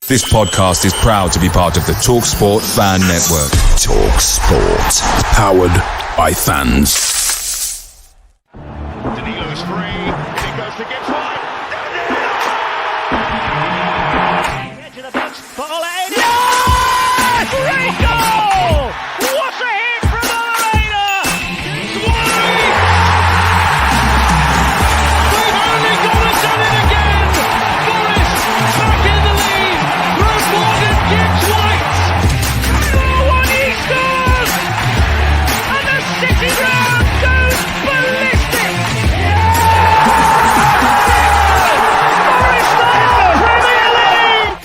This podcast is proud to be part of the TalkSport Fan Network. TalkSport. Powered by fans. Danilo's free. He goes to get wide. Edge of the box. Foley. Yes! Great goal! What a hit from Arena! It's wide! They've only gone and done it again! Forest back in the lead. Rewarded Gibbs White. Oh, and he scores! And the City ground goes ballistic! Forest are in the Premier League!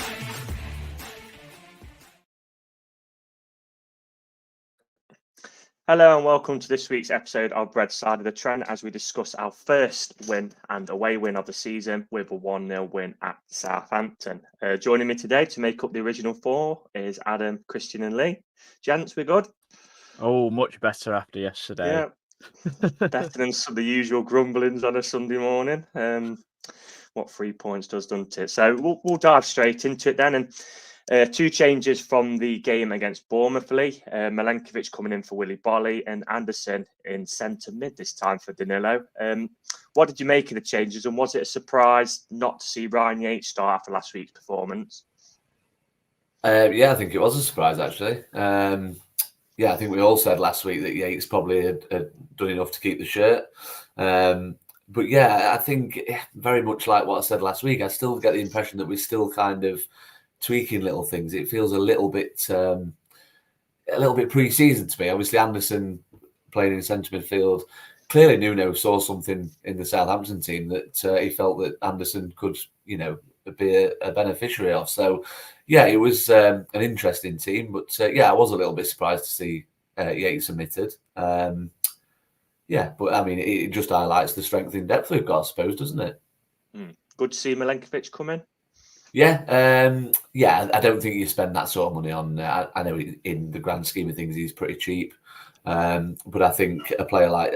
Hello and welcome to this week's episode of Red Side of the Trent as we discuss our first win and away win of the season with a 1-0 win at Southampton. Joining me today to make up the original four is Adam, Christian and Lee. Gents, we're good? Oh, much better after yesterday. Yeah, better than some of the usual grumblings on a Sunday morning. What 3 points does, doesn't it? So we'll dive straight into it then. And two changes from the game against Bournemouth, Lee. Milenkovic coming in for Willy Bolly and Anderson in centre mid this time for Danilo. What did you make of the changes and was it a surprise not to see Ryan Yates start after last week's performance? Yeah, I think it was a surprise actually. I think we all said last week that Yates probably had done enough to keep the shirt. But yeah, I think very much like what I said last week, I still get the impression that we're still kind of tweaking little things. It feels a little bit pre-season to me. Obviously, Anderson playing in centre midfield. Clearly, Nuno saw something in the Southampton team that he felt that Anderson could, be a beneficiary of. So, yeah, it was an interesting team. But I was a little bit surprised to see Yates omitted. But I mean, it just highlights the strength in depth we've got, I suppose, doesn't it? Good to see Milenkovic come in. I don't think you spend that sort of money on. I know in the grand scheme of things, he's pretty cheap. But I think a player like,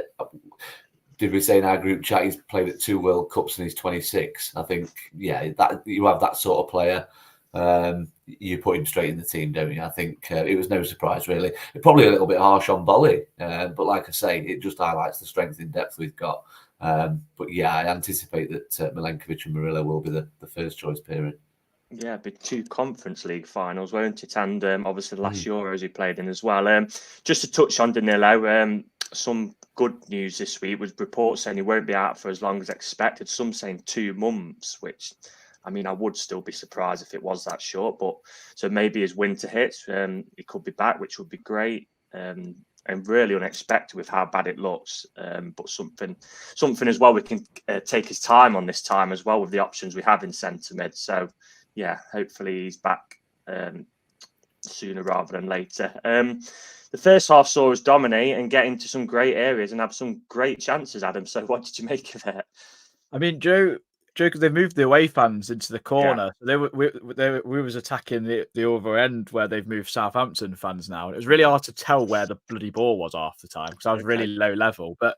did we say in our group chat, he's played at 2 World Cups and he's 26. I think, that you have that sort of player, you put him straight in the team, don't you? I think it was no surprise, really. Probably a little bit harsh on Bolly, but like I say, it just highlights the strength in depth we've got. I anticipate that Milenkovic and Murillo will be the first choice period. Yeah, big 2 Conference League finals, won't it? And obviously the last Euros he played in as well. Just to touch on Danilo, some good news this week was reports saying he won't be out for as long as expected. Some saying 2 months, which, I mean, I would still be surprised if it was that short. But so maybe as winter hits, he could be back, which would be great. And really unexpected with how bad it looks. But something as well, we can take his time on this time as well with the options we have in centre mid. So, yeah, hopefully he's back sooner rather than later. The first half saw us dominate and get into some great areas and have some great chances, Adam. So what did you make of it? I mean, Joe, because they moved the away fans into the corner. Yeah. So we was attacking the other end where they've moved Southampton fans now. And it was really hard to tell where the bloody ball was half the time because I was really low level. But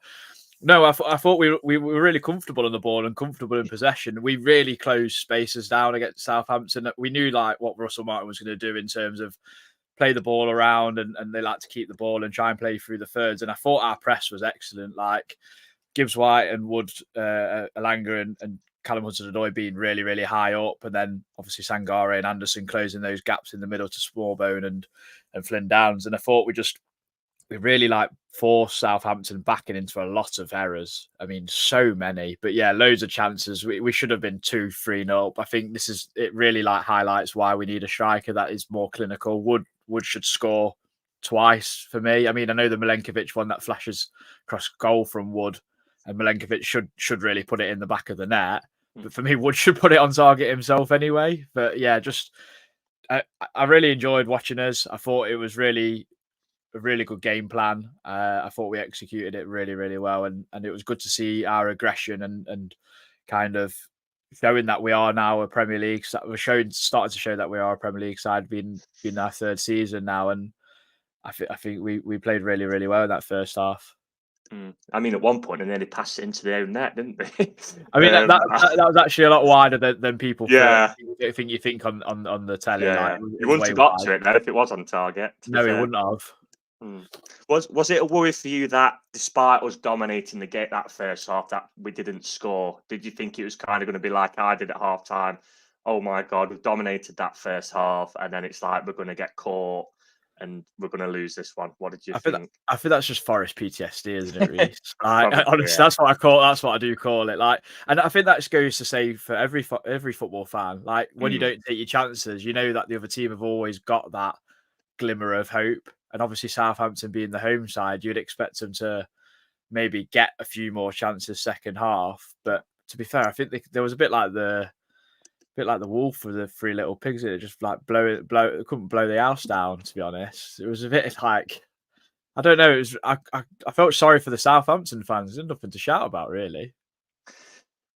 no, I thought we were really comfortable on the ball and comfortable in possession. We really closed spaces down against Southampton. We knew like what Russell Martin was going to do in terms of play the ball around and they like to keep the ball and try and play through the thirds. And I thought our press was excellent. Like Gibbs White and Wood, Alanga and Callum Hudson-Odoi being really, really high up. And then obviously Sangare and Anderson closing those gaps in the middle to Smallbone and Flynn Downs. And I thought we really like forced Southampton backing into a lot of errors. I mean, so many, but yeah, loads of chances. We should have been 2-3 up. I think it really like highlights why we need a striker that is more clinical. Wood should score twice for me. I mean, I know the Milenkovic one that flashes across goal from Wood and Milenkovic should really put it in the back of the net. But for me, Wood should put it on target himself anyway. But yeah, I really enjoyed watching us. I thought it was really a really good game plan. I thought we executed it really, really well. And it was good to see our aggression and kind of showing that we are now a Premier League. We're starting to show that we are a Premier League side, being our 3rd season now. And I think we played really, really well in that first half. I mean, at one point, they nearly passed it into their own net, didn't they? I mean, that was actually a lot wider than people Yeah. thought. You think on the telly. Yeah, Like, yeah. it He was wouldn't way have got wide. to it, though, if it was on target. No, he wouldn't have. Was it a worry for you that despite us dominating the game that first half, that we didn't score? Did you think it was kind of going to be like I did at half time? Oh my God, we've dominated that first half, and then it's like we're going to get caught and we're going to lose this one. What did you think? I think that's just Forest PTSD, isn't it, Reece? Probably, Honestly, yeah. that's what I call. That's what I do call it. Like, and I think that just goes to say for every football fan, like when you don't take your chances, you know that the other team have always got that glimmer of hope. And obviously, Southampton being the home side, you'd expect them to maybe get a few more chances second half. But to be fair, I think there was a bit like the wolf with the three little pigs. It just like couldn't blow the house down. To be honest, it was a bit like, I don't know. It was I felt sorry for the Southampton fans. There's nothing to shout about, really.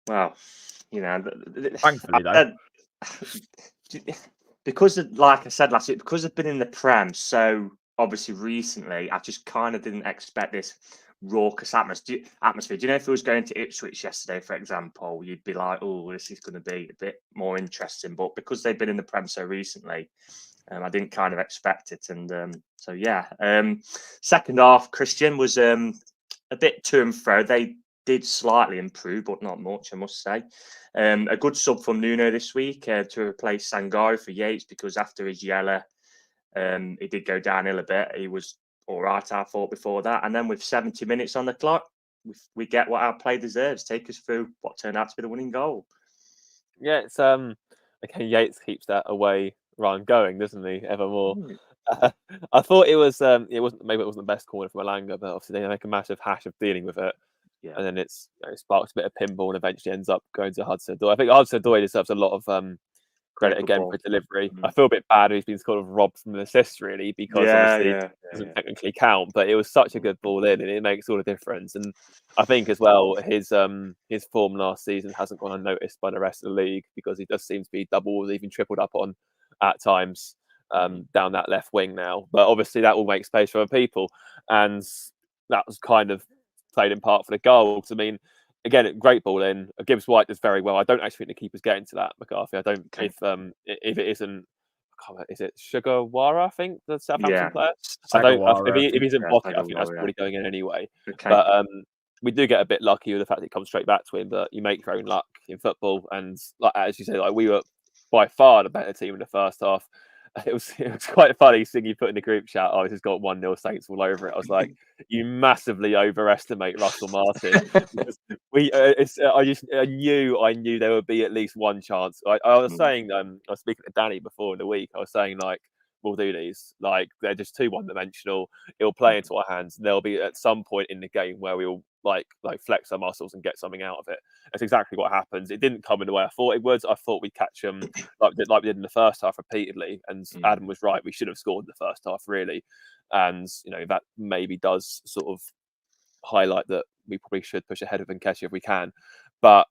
Well, you know, Thankfully, though. Because, like I said last week, because I've been in the Prem so obviously recently, I just kind of didn't expect this raucous atmosphere. Do you know if it was going to Ipswich yesterday, for example, you'd be like, oh, this is going to be a bit more interesting. But because they've been in the Prem so recently, I didn't kind of expect it. And so, yeah. Second half, Christian was a bit to and fro. They did slightly improve, but not much, I must say. A good sub from Nuno this week to replace Sangari for Yates, because after his yellow, he did go downhill a bit. He was all right, I thought, before that. And then with 70 minutes on the clock, we get what our play deserves. Take us through what turned out to be the winning goal. Yeah, it's okay. Yates keeps that away run going, doesn't he? Evermore. I thought it wasn't the best corner from Malanga, but obviously they make a massive hash of dealing with it. Yeah. And then it sparks a bit of pinball and eventually ends up going to Hudson-Odoi. I think Hudson-Odoi deserves a lot of credit again for delivery. I feel a bit bad he's been sort of robbed from an assist, really, because obviously it doesn't technically count, but it was such a good ball in and it makes all the difference. And I think as well his form last season hasn't gone unnoticed by the rest of the league, because he does seem to be doubled, even tripled up on at times down that left wing now. But obviously that will make space for other people, and that was kind of played in part for the goal. Because I mean, again, great ball in. Gibbs White does very well. I don't actually think the keeper's getting to that, McCarthy. I don't. Okay. If it isn't, is it Sugawara? I think the Southampton player. I don't. If he's in pocket, I think that's probably going in anyway. Okay. But we do get a bit lucky with the fact that it comes straight back to him. But you make your own luck in football, and like as you say, like we were by far the better team in the first half. It was quite funny seeing you put in the group chat, oh, this has got 1-0 Saints all over it. I was like, you massively overestimate Russell Martin. I knew there would be at least one chance. I was saying, I was speaking to Danny before in the week. I was saying, like, we'll do these. Like, they're just too one-dimensional. It'll play into our hands. There'll be at some point in the game where we'll like flex our muscles and get something out of it. That's exactly what happens. It didn't come in the way I thought it would. I thought we'd catch them like we did in the first half repeatedly. And Adam was right. We should have scored in the first half, really. And, you know, that maybe does sort of highlight that we probably should push ahead of Nketiah if we can. But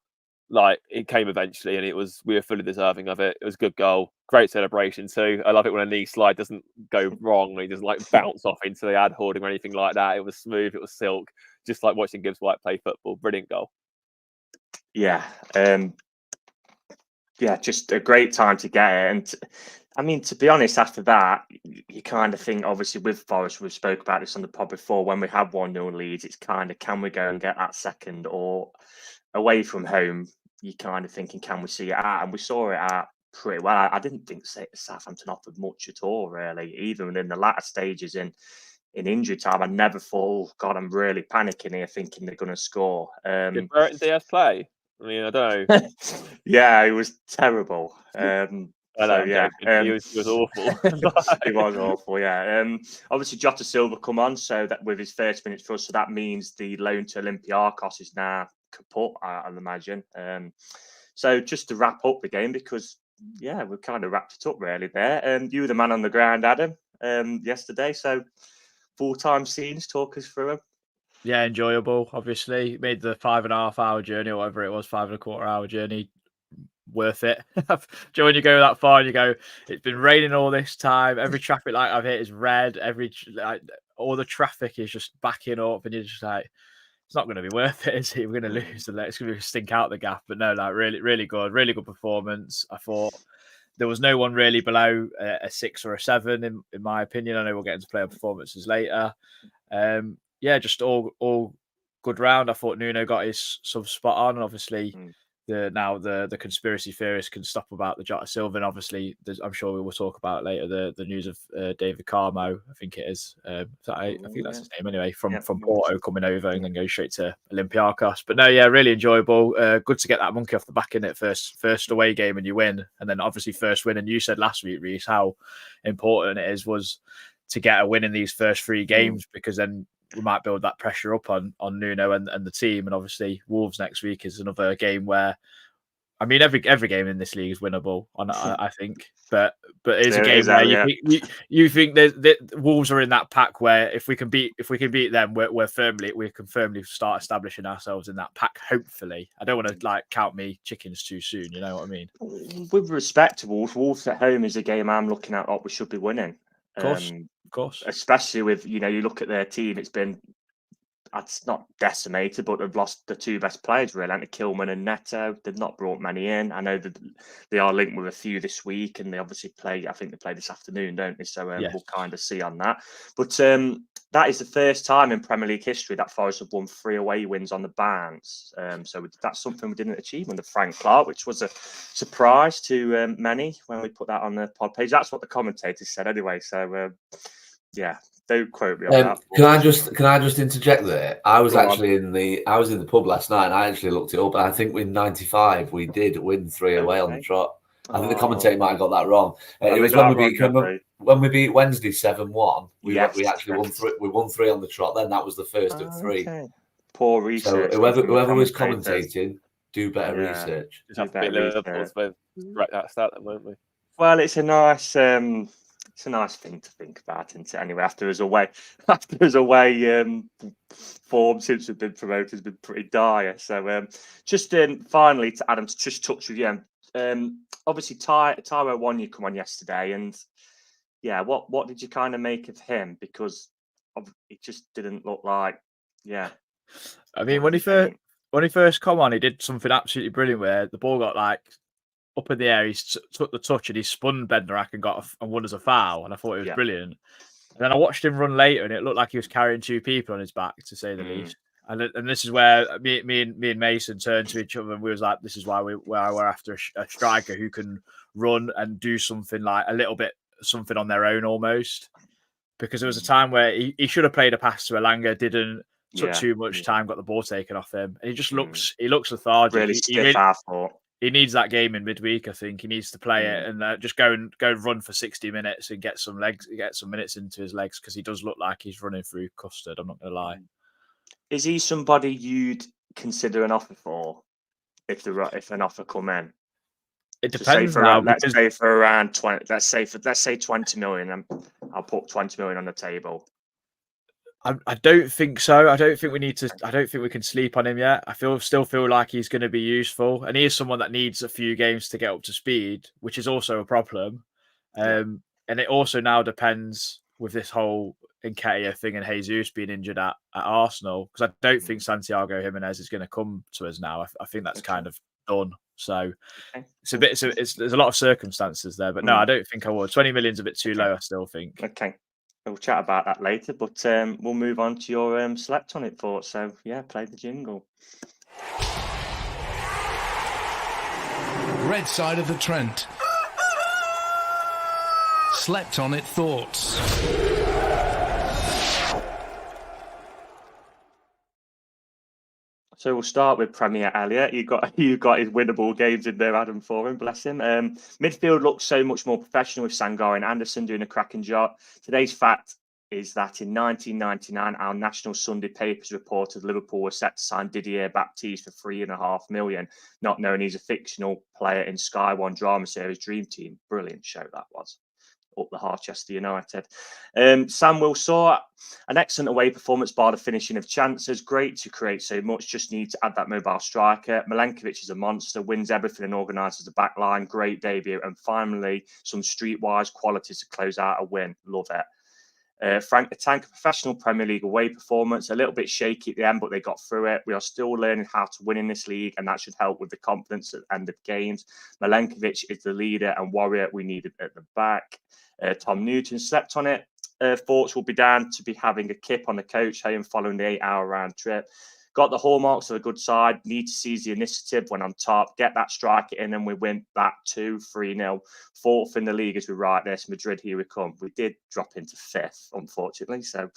like it came eventually, and we were fully deserving of it. It was a good goal, great celebration too. I love it when a knee slide doesn't go wrong. He doesn't like bounce off into the ad hoarding or anything like that. It was smooth, it was silk, just like watching Gibbs White play football. Brilliant goal. Yeah, just a great time to get it. And I mean, to be honest, after that, you kind of think, obviously, with Forest, we've spoke about this on the pod before. When we have 1-0 leads, it's kind of, can we go and get that second? Or away from home, you're kind of thinking, can we see it out? And we saw it out pretty well. I didn't think Southampton offered much at all, really. Even in the latter stages in injury time, I never thought, oh, God, I'm really panicking here, thinking they're going to score. Did Burton Diaz play? I mean, I don't know. Yeah, it was terrible. He was awful. He was awful, yeah. Obviously, Jota Silva come on, so that with his 30 minutes for us, so that means the loan to Olympiacos is now kaput, I'll imagine. So just to wrap up the game, because we've kind of wrapped it up really there. You were the man on the ground, Adam, yesterday. So full-time scenes, talk us through them. Yeah, enjoyable. Obviously, made the 5.5 hour journey, or whatever it was, 5.25 hour journey, worth it. Joe, when you go that far, and you go, it's been raining all this time. Every traffic light I've hit is red. all the traffic is just backing up, and you're just like, it's not going to be worth it, is it? We're going to lose, and it's going to stink out the gap. But no, like really good performance. I thought there was no one really below a 6 or a 7 in my opinion. I know we'll get into player performances later. Just all good round. I thought Nuno got his sub spot on, and obviously the conspiracy theorists can stop about the Jota Silva, and obviously I'm sure we will talk about later the news of David Carmo, I think it is. I think that's his name anyway, from Porto coming over and then go straight to Olympiacos. But no, really enjoyable. Good to get that monkey off the back in it, first away game and you win, and then obviously first win. And you said last week, Reece, how important it was to get a win in these first 3 games, because then we might build that pressure up on Nuno and the team. And obviously Wolves next week is another game where, I mean, every game in this league is winnable, I think. But it's a game where you think that Wolves are in that pack where if we can beat them, we can firmly start establishing ourselves in that pack. Hopefully, I don't want to count me chickens too soon. You know what I mean? With respect to Wolves at home is a game I'm looking at. We should be winning. Of course. Especially with, you look at their team, it's not decimated, but they've lost the 2 best players, really, Kilman and Neto. They've not brought many in. I know that they are linked with a few this week, and they obviously I think they play this afternoon, don't they? So we'll kind of see on that. But that is the first time in Premier League history that Forest have won 3 away wins on the bounce. So that's something we didn't achieve under Frank Clark, which was a surprise to many when we put that on the pod page. That's what the commentators said anyway. So don't quote me on that. Can I just interject there? I was in the pub last night, and I actually looked it up. And I think in '95 we did win 3 away on the trot. I think the commentator might have got that wrong. It was when we beat Wednesday 7-1. We actually won 3. We won 3 on the trot. Then that was the first of 3. Okay. Poor research. So whoever was commentating, do better research. Just have to be Liverpool's right that start, then, won't we? Well, it's a nice thing to think about, isn't it? Anyway, after his away form since we've been promoted has been pretty dire. So just finally to Adam, to just touch with you. Obviously Tyrone Wanya come on yesterday, and what did you kind of make of him? Because it just didn't look like I mean, when he first come on, he did something absolutely brilliant where the ball got up in the air, he took the touch and he spun Bednarak and won as a foul, and I thought it was brilliant. And then I watched him run later, and it looked like he was carrying 2 people on his back, to say the least. And this is where me and Mason turned to each other, and we was like, this is why we're after a striker who can run and do something a little bit something on their own almost. Because there was a time where he should have played a pass to Elanga, didn't. Took too much time, got the ball taken off him, and he just looks lethargic. Really stiff half-court. He needs that game in midweek. I think he needs to play it and just go and run for 60 minutes and get some minutes into his legs, because he does look like he's running through custard. I'm not going to lie. Is he somebody you'd consider an offer for if an offer come in? It depends now. Let's say for around 20. Let's say 20 million, and I'll put 20 million on the table. I don't think so. I don't think we can sleep on him yet. I still feel like he's going to be useful, and he is someone that needs a few games to get up to speed, which is also a problem. And it also now depends with this whole Nketiah thing and Jesus being injured at Arsenal, because I don't think Santiago Jimenez is going to come to us now. I think that's kind of done. So there's a lot of circumstances there, but no, I don't think I would. 20 million's a bit too low, I still think. Okay. We'll chat about that later, but we'll move on to your select on it thoughts. So, play the jingle. Red side of the Trent. Slept on it thoughts. So we'll start with Premier Elliott. You got his winnable games in there, Adam, for him. Bless him. Midfield looks so much more professional with Sangare and Anderson doing a cracking job. Today's fact is that in 1999, our National Sunday papers reported Liverpool were set to sign Didier Baptiste for $3.5 million, not knowing he's a fictional player in Sky One drama series Dream Team. Brilliant show that was. Up the Harchester United. Sam Will saw an excellent away performance bar the finishing of chances. Great to create so much. Just need to add that mobile striker. Milenkovic is a monster. Wins everything and organises the back line. Great debut. And finally, some streetwise qualities to close out a win. Love it. Frank the Tank, a professional Premier League away performance, a little bit shaky at the end, but they got through it. We are still learning how to win in this league, and that should help with the confidence at the end of games. Milenkovic is the leader and warrior we needed at the back. Tom Newton slept on it. Thoughts will be down to be having a kip on the coach home following the 8-hour round trip. Got the hallmarks of a good side. Need to seize the initiative when on top. Get that striker in and we win that 2-3-0. Fourth in the league as we write this. Madrid, here we come. We did drop into fifth, unfortunately. So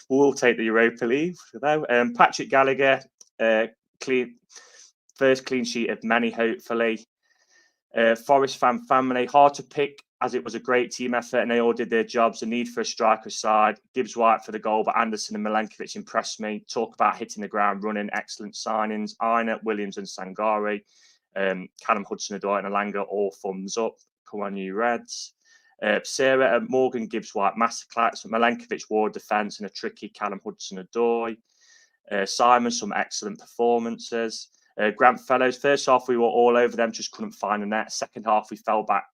we'll take the Europa League, though. Patrick Gallagher, first clean sheet of many, hopefully. Forest fan family, hard to pick as it was a great team effort and they all did their jobs. The need for a striker side. Gibbs White for the goal, but Anderson and Milenkovic impressed me. Talk about hitting the ground running, excellent signings. Aina, Williams and Sangari. Callum Hudson-Odoi and Alanga, all thumbs up. Come on, you Reds. Sarah and Morgan Gibbs White, masterclass. Milenkovic ward defence and a tricky Callum Hudson-Odoi. Simon, some excellent performances. Grant Fellows, first half we were all over them, just couldn't find the net. Second half we fell back,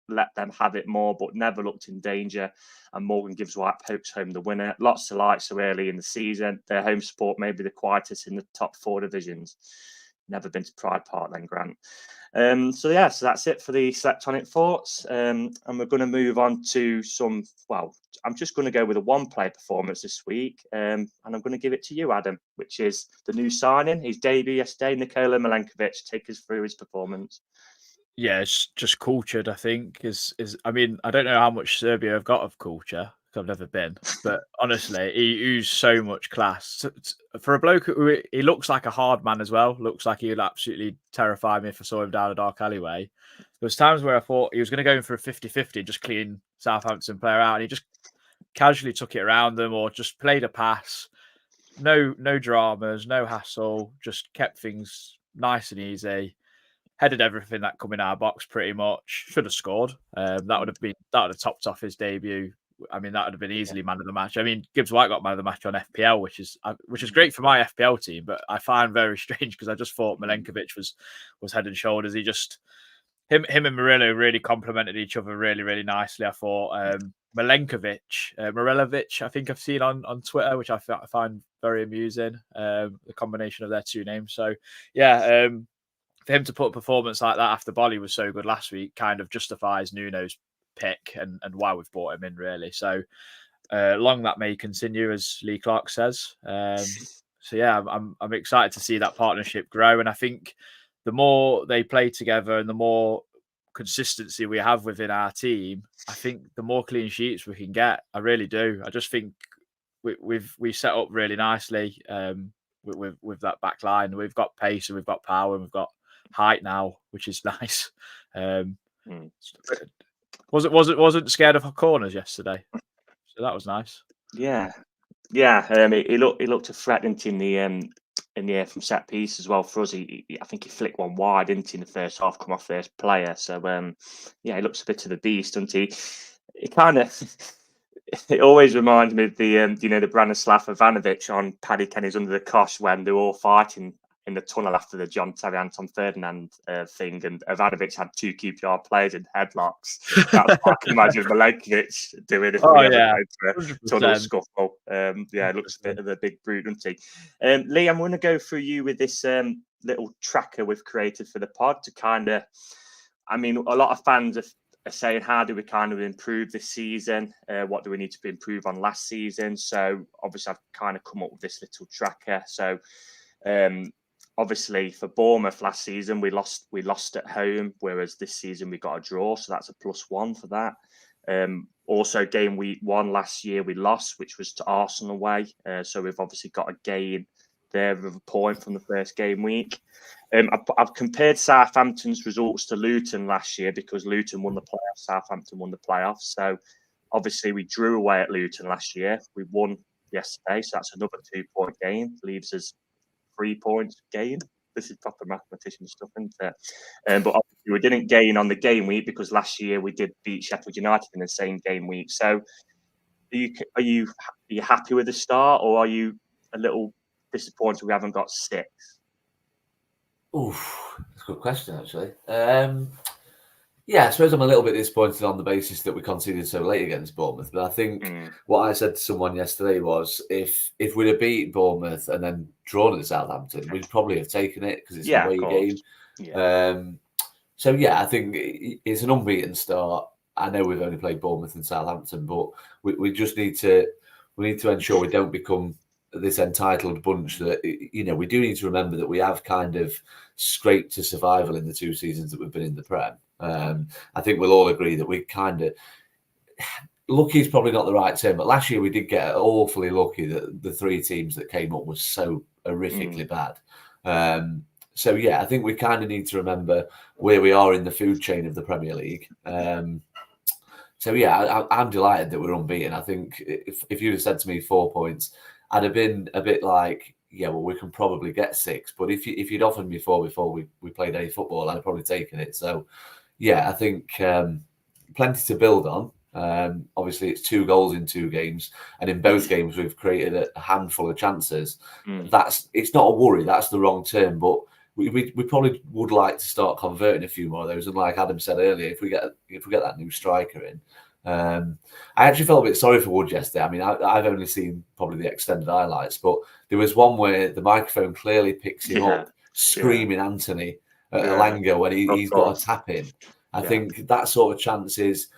let them have it more, but never looked in danger. And Morgan Gibbs White pokes home the winner. Lots to like so early in the season. Their home support may be the quietest in the top 4 divisions. Never been to Pride Park then, Grant. So that's it for the Slept On It thoughts. And we're going to move on to some, I'm just going to go with a one-player performance this week. And I'm going to give it to you, Adam, which is the new signing, his debut yesterday, Nikola Milenkovic. Take us through his performance. Yeah, it's just cultured, I think. I mean, I don't know how much Serbia have got of culture. I've never been, but honestly, he oozed so much class. For a bloke who he looks like a hard man as well, looks like he would absolutely terrify me if I saw him down a dark alleyway. There was times where I thought he was going to go in for a 50-50, just clean Southampton player out, and he just casually took it around them or just played a pass. No dramas, no hassle, just kept things nice and easy. Headed everything that come in our box pretty much. Should have scored. That would have topped off his debut. I mean, that would have been easily man of the match. I mean, Gibbs White got man of the match on FPL, which is great for my FPL team, but I find very strange because I just thought Milenkovic was head and shoulders. Him and Murillo really complemented each other really, really nicely. I thought Milenkovic, Murilovic, I think I've seen on Twitter, which I find very amusing. The combination of their two names. So yeah, for him to put a performance like that after Bolly was so good last week kind of justifies Nuno's pick and why we've brought him in, really. So long that may continue, as Lee Clark says. So yeah, I'm excited to see that partnership grow, and I think the more they play together and the more consistency we have within our team, I think the more clean sheets we can get. I really do. I just think we've set up really nicely with that back line. We've got pace and we've got power and we've got height now, which is nice. Wasn't scared of corners yesterday, so that was nice. Yeah. He looked a threat in the air from set piece as well for us. I think he flicked one wide, didn't he, in the first half, come off first player. So he looks a bit of a beast, doesn't he? It kind of it always reminds me of the the Branislav Ivanovic on Paddy Kenny's Under the Cosh when they were all fighting in the tunnel after the John Terry Anton Ferdinand thing, and Ivanovic had 2 QPR players in headlocks. That's what I can imagine Milenkovic doing if we ever go to a tunnel scuffle. It looks a bit of a big brute, doesn't he? Lee, I'm going to go through you with this little tracker we've created for the pod to kind of, I mean, a lot of fans are saying, how do we kind of improve this season? What do we need to improve on last season? So obviously I've kind of come up with this little tracker. So obviously for Bournemouth last season, we lost at home, whereas this season we got a draw. So that's a +1 for that. Also game week 1 last year, we lost, which was to Arsenal away. So we've obviously got a gain there of a point from the first game week. I've compared Southampton's results to Luton last year because Luton won the playoffs, Southampton won the playoffs. So obviously we drew away at Luton last year. We won yesterday, so that's another 2-point gain. Leaves us 3 points gain. This is proper mathematician stuff, isn't it? But obviously we didn't gain on the game week because last year we did beat Sheffield United in the same game week. So are you happy with the start, or are you a little disappointed we haven't got 6? Oof, that's a good question, actually. Yeah, I suppose I'm a little bit disappointed on the basis that we conceded so late against Bournemouth. But I think what I said to someone yesterday was if we'd have beat Bournemouth and then drawn at Southampton, we'd probably have taken it because it's an Yeah, of away course. game. Yeah. So yeah, I think it's an unbeaten start. I know we've only played Bournemouth and Southampton, but we just need to ensure we don't become this entitled bunch that, you know, we do need to remember that we have kind of scraped to survival in the 2 seasons that we've been in the Prem. I think we'll all agree that we kind of lucky is probably not the right term, but last year we did get awfully lucky that the 3 teams that came up was so horrifically bad. So yeah, I think we kind of need to remember where we are in the food chain of the Premier League. So yeah, I'm delighted that we're unbeaten. I think if you'd have said to me 4 points, I'd have been a bit like, yeah, well, we can probably get 6. But if you'd offered me 4 before we played any football, I'd have probably taken it. So yeah, I think plenty to build on. Obviously, it's 2 goals in 2 games, and in both games we've created a handful of chances. It's not a worry. That's the wrong term, but we probably would like to start converting a few more of those. And like Adam said earlier, if we get that new striker in, I actually felt a bit sorry for Wood yesterday. I mean, I've only seen probably the extended highlights, but there was one where the microphone clearly picks him up screaming Anthony at Elanga when he's got a tap in. I think that sort of chance is.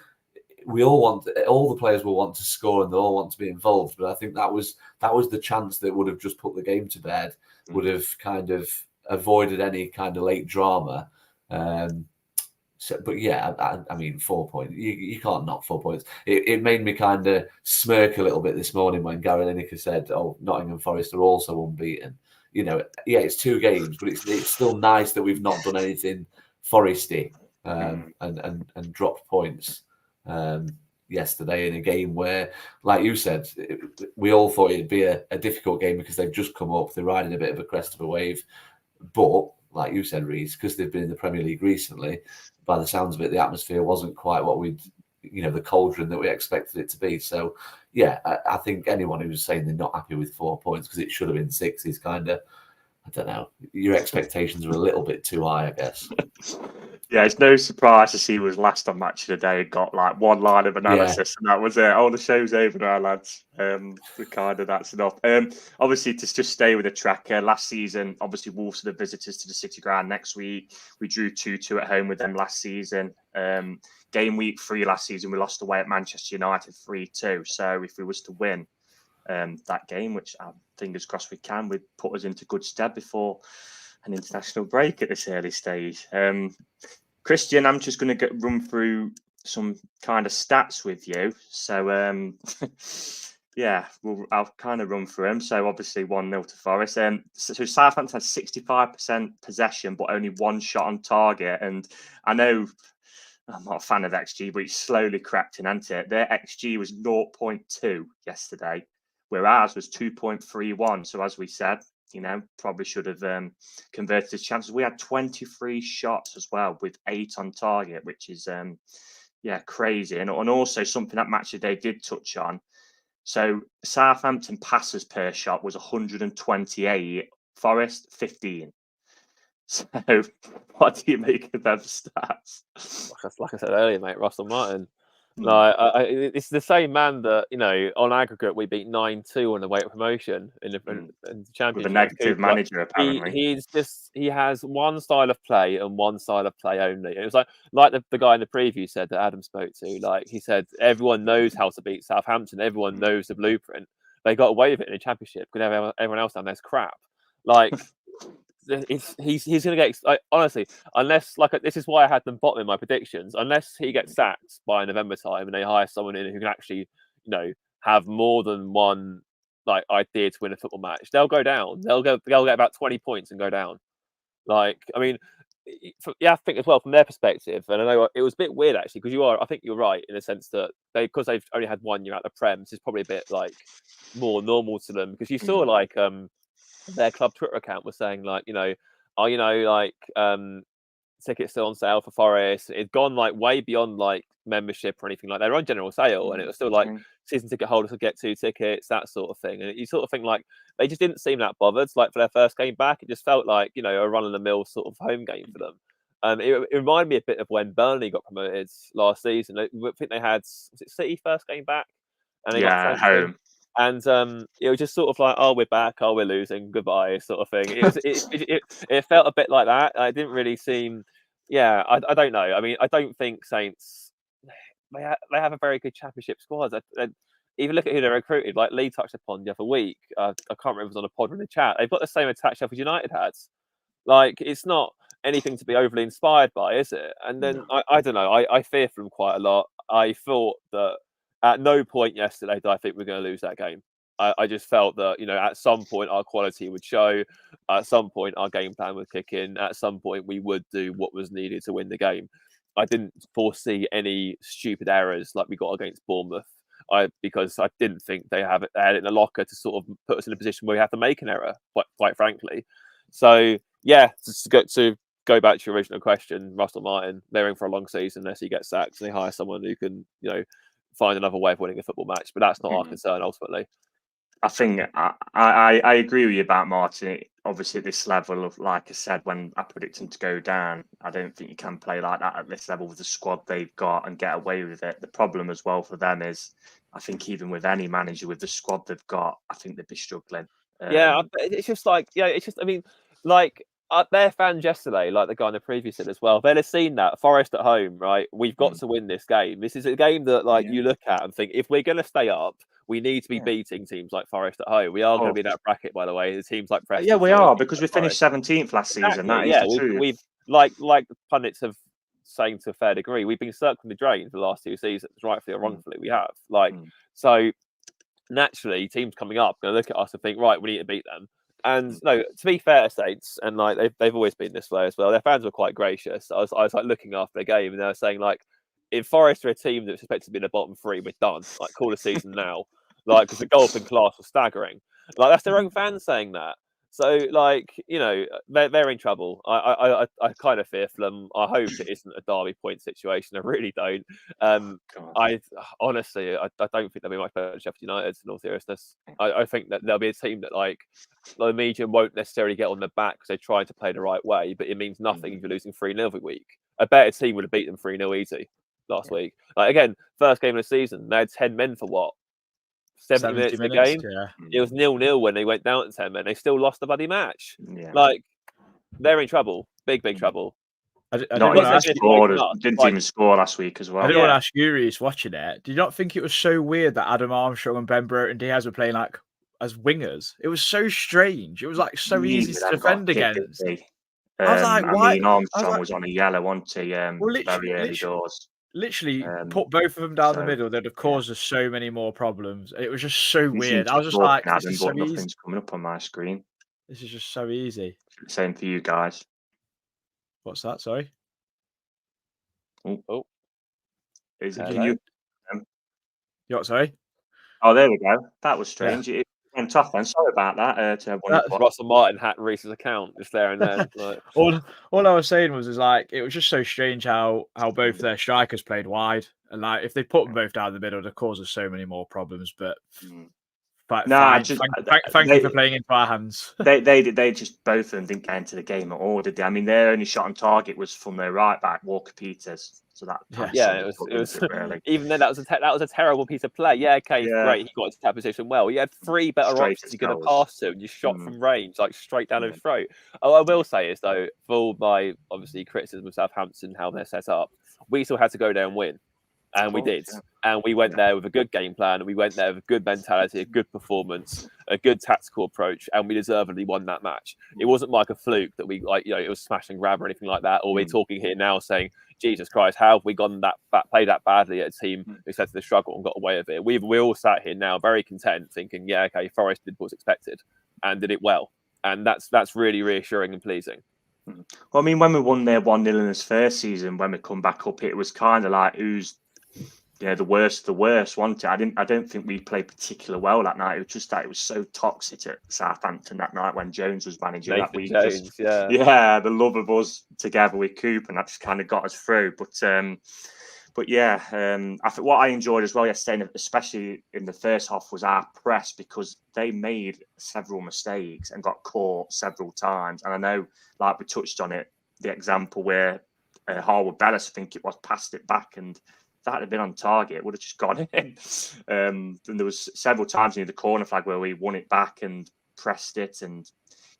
We all the players will want to score and they all want to be involved. But I think that was the chance that would have just put the game to bed, would have kind of avoided any kind of late drama. But yeah, I mean, 4 points. You can't knock 4 points. It made me kind of smirk a little bit this morning when Gary Lineker said, "Oh, Nottingham Forest are also unbeaten." You know, yeah, it's 2 games, but it's still nice that we've not done anything foresty and dropped points. Yesterday in a game where, like you said, we all thought it'd be a difficult game because they've just come up, they're riding a bit of a crest of a wave. But like you said, Reece, because they've been in the Premier League recently, by the sounds of it, the atmosphere wasn't quite what the cauldron that we expected it to be. So yeah, I think anyone who's saying they're not happy with 4 points because it should have been 6 is kind of, I don't know, your expectations are a little bit too high, I guess. Yeah, it's no surprise to see he was last on Match of the Day. Got like 1 line of analysis, and that was it. Oh, the show's over now, lads. That's enough. Obviously, to just stay with the tracker, last season, obviously Wolves are the visitors to the City Ground next week. We drew 2-2 at home with them last season. Game week 3 last season, we lost away at Manchester United 3-2. So if we was to win that game, which fingers crossed we can, would put us into good stead before an international break at this early stage. Christian, I'm just going to run through some kind of stats with you. So, I'll kind of run through them. So, obviously, 1-0 to Forest. So Southampton had 65% possession, but only 1 shot on target. And I know I'm not a fan of XG, but it's slowly crept in, hasn't it? Their XG was 0.2 yesterday, where ours was 2.31. So, as we said, probably should have converted his chances. We had 23 shots as well with 8 on target, which is, crazy. And also something that Match of the Day did touch on. So Southampton passes per shot was 128, Forest 15. So what do you make of them stats? Like I said earlier, mate, Russell Martin. It's the same man that, on aggregate we beat 9-2 on the way to promotion in the championship. With a negative manager, apparently. He has one style of play and one style of play only. It was like the guy in the preview said that Adam spoke to. Like he said, everyone knows how to beat Southampton. Everyone knows the blueprint. They got away with it in the championship because everyone else down there's crap. Like. He's going to get honestly, unless this is why I had them bottom in my predictions. Unless he gets sacked by November time and they hire someone in who can actually, have more than one idea to win a football match, they'll go down. They'll get about 20 points and go down. I think as well from their perspective, and I know it was a bit weird actually because I think you're right in the sense that because they've only had 1 year out of the Prem, this is probably a bit more normal to them because you saw their club Twitter account was saying tickets still on sale for Forest. It'd gone way beyond membership or anything like that. They're on general sale and it was still season ticket holders could get 2 tickets, that sort of thing. And you sort of think they just didn't seem that bothered. For their first game back, it just felt a run of the mill sort of home game for them. It reminded me a bit of when Burnley got promoted last season. I think they had, was it City first game back? And they got at 20. home. And it was just sort of like, oh, we're back, oh, we're losing, goodbye, sort of thing. It felt a bit like that. It didn't really seem, I don't know. I mean, I don't think Saints, they have a very good championship squad. Even look at who they recruited, like Lee touched upon the other week. I can't remember if it was on a pod or in the chat. They've got the same attack Sheffield United has. Like, it's not anything to be overly inspired by, is it? And then, I don't know, I fear for them quite a lot. I thought that at no point yesterday did I think we're going to lose that game. I just felt that, at some point our quality would show. At some point our game plan would kick in. At some point we would do what was needed to win the game. I didn't foresee any stupid errors like we got against Bournemouth. Because I didn't think they had it in the locker to sort of put us in a position where we have to make an error, quite frankly. So, just to go back to your original question, Russell Martin, they're in for a long season unless he gets sacked and they hire someone who can, find another way of winning a football match. But that's not our concern ultimately. I think I agree with you about Martin. Obviously, at this level of, like I said, when I predict him to go down, I don't think you can play like that at this level with the squad they've got and get away with it. The problem as well for them is, I think even with any manager with the squad they've got, I think they'd be struggling. It's just like, I mean, like, their fans yesterday, like the guy in the previous said as well, they'd have seen that Forest at home, right? We've got to win this game. This is a game that, you look at and think, if we're going to stay up, we need to be beating teams like Forest at home. We are going to be in that bracket, by the way. The teams like Preston. Yeah, we are, because we finished 17th last season. That is the truth. We've like the pundits have saying to a fair degree, we've been circling the drain for the last 2 seasons, rightfully or wrongfully. We have so naturally, teams coming up going to look at us and think, right, we need to beat them. And no, to be fair, Saints, and like they've always been this way as well. Their fans were quite gracious. I was like looking after the game, and they were saying like, if Forest are a team that's expected to be in the bottom 3, we're done. Like, call the season now. Like, because the golf and class was staggering. Like, that's their own fans saying that. So, like, they're in trouble. I kind of fear for them. I hope it isn't a Derby point situation. I really don't. I honestly, I don't think they'll be much better than Sheffield United, in all seriousness. I think that there'll be a team that, like, the media won't necessarily get on their back because they're trying to play the right way, but it means nothing if you're losing 3-0 every week. A better team would have beat them 3-0 easy last week. Like, again, first game of the season, they had 10 men for what? 70 minutes a game. Yeah. It was 0-0 when they went down to 10 men. They still lost the bloody match. Yeah. Like, they're in trouble. Big trouble. Didn't even score last week as well. I didn't want to ask you, Reece, watching it. Did you not think it was so weird that Adam Armstrong and Ben Burton Diaz were playing like as wingers? It was so strange. It was like so easy to defend against. I was like, why? Armstrong was on a yellow, wasn't he? Very early doors. Literally put both of them down the middle. They'd have caused us so many more problems. It was just so weird. I was just like, this is so easy. Nothing's coming up on my screen. This is just so easy. Same for you guys. What's that? Sorry. Oh. Is it you? You what, sorry? Oh, there we go. That was strange. Yeah. It went off then. Sorry about that. To everyone. Russell Martin hacked Reece's account just there and then. Like. all I was saying was like it was just so strange how both their strikers played wide, and like if they put them both down the middle, it causes so many more problems. But thank you for playing into our hands. They just both of them didn't get into the game at all, did they? I mean, their only shot on target was from their right back, Walker Peters. So that it was really. Even then that was a terrible piece of play. Great, he got into that position well. He had 3 better options he could have passed to, and you shot from range, like straight down his throat. Oh, I will say is though, for all my obviously criticism of Southampton, how they're set up, we still had to go there and win. And we did. Yeah. And we went there with a good game plan. And we went there with a good mentality, a good performance, a good tactical approach. And we deservedly won that match. It wasn't like a fluke that we, it was smash and grab or anything like that. Or we're talking here now saying, Jesus Christ, how have we played that badly at a team who said to the struggle and got away with it? We're all sat here now very content thinking, Forest did what was expected and did it well. And that's really reassuring and pleasing. Well, I mean, when we won there 1-0 in this first season, when we come back up, it was kind of like who's the worst, wasn't it? I don't think we played particularly well that night. It was just that it was so toxic at Southampton that night when Jones was manager that week. The love of us together with Coop, and that just kind of got us through. But I think what I enjoyed as well yesterday, especially in the first half, was our press, because they made several mistakes and got caught several times. And I know, like we touched on it, the example where Harwood Bellis, I think it was, passed it back, and if that had been on target, it would have just gone in. And there was several times near the corner flag where we won it back and pressed it, and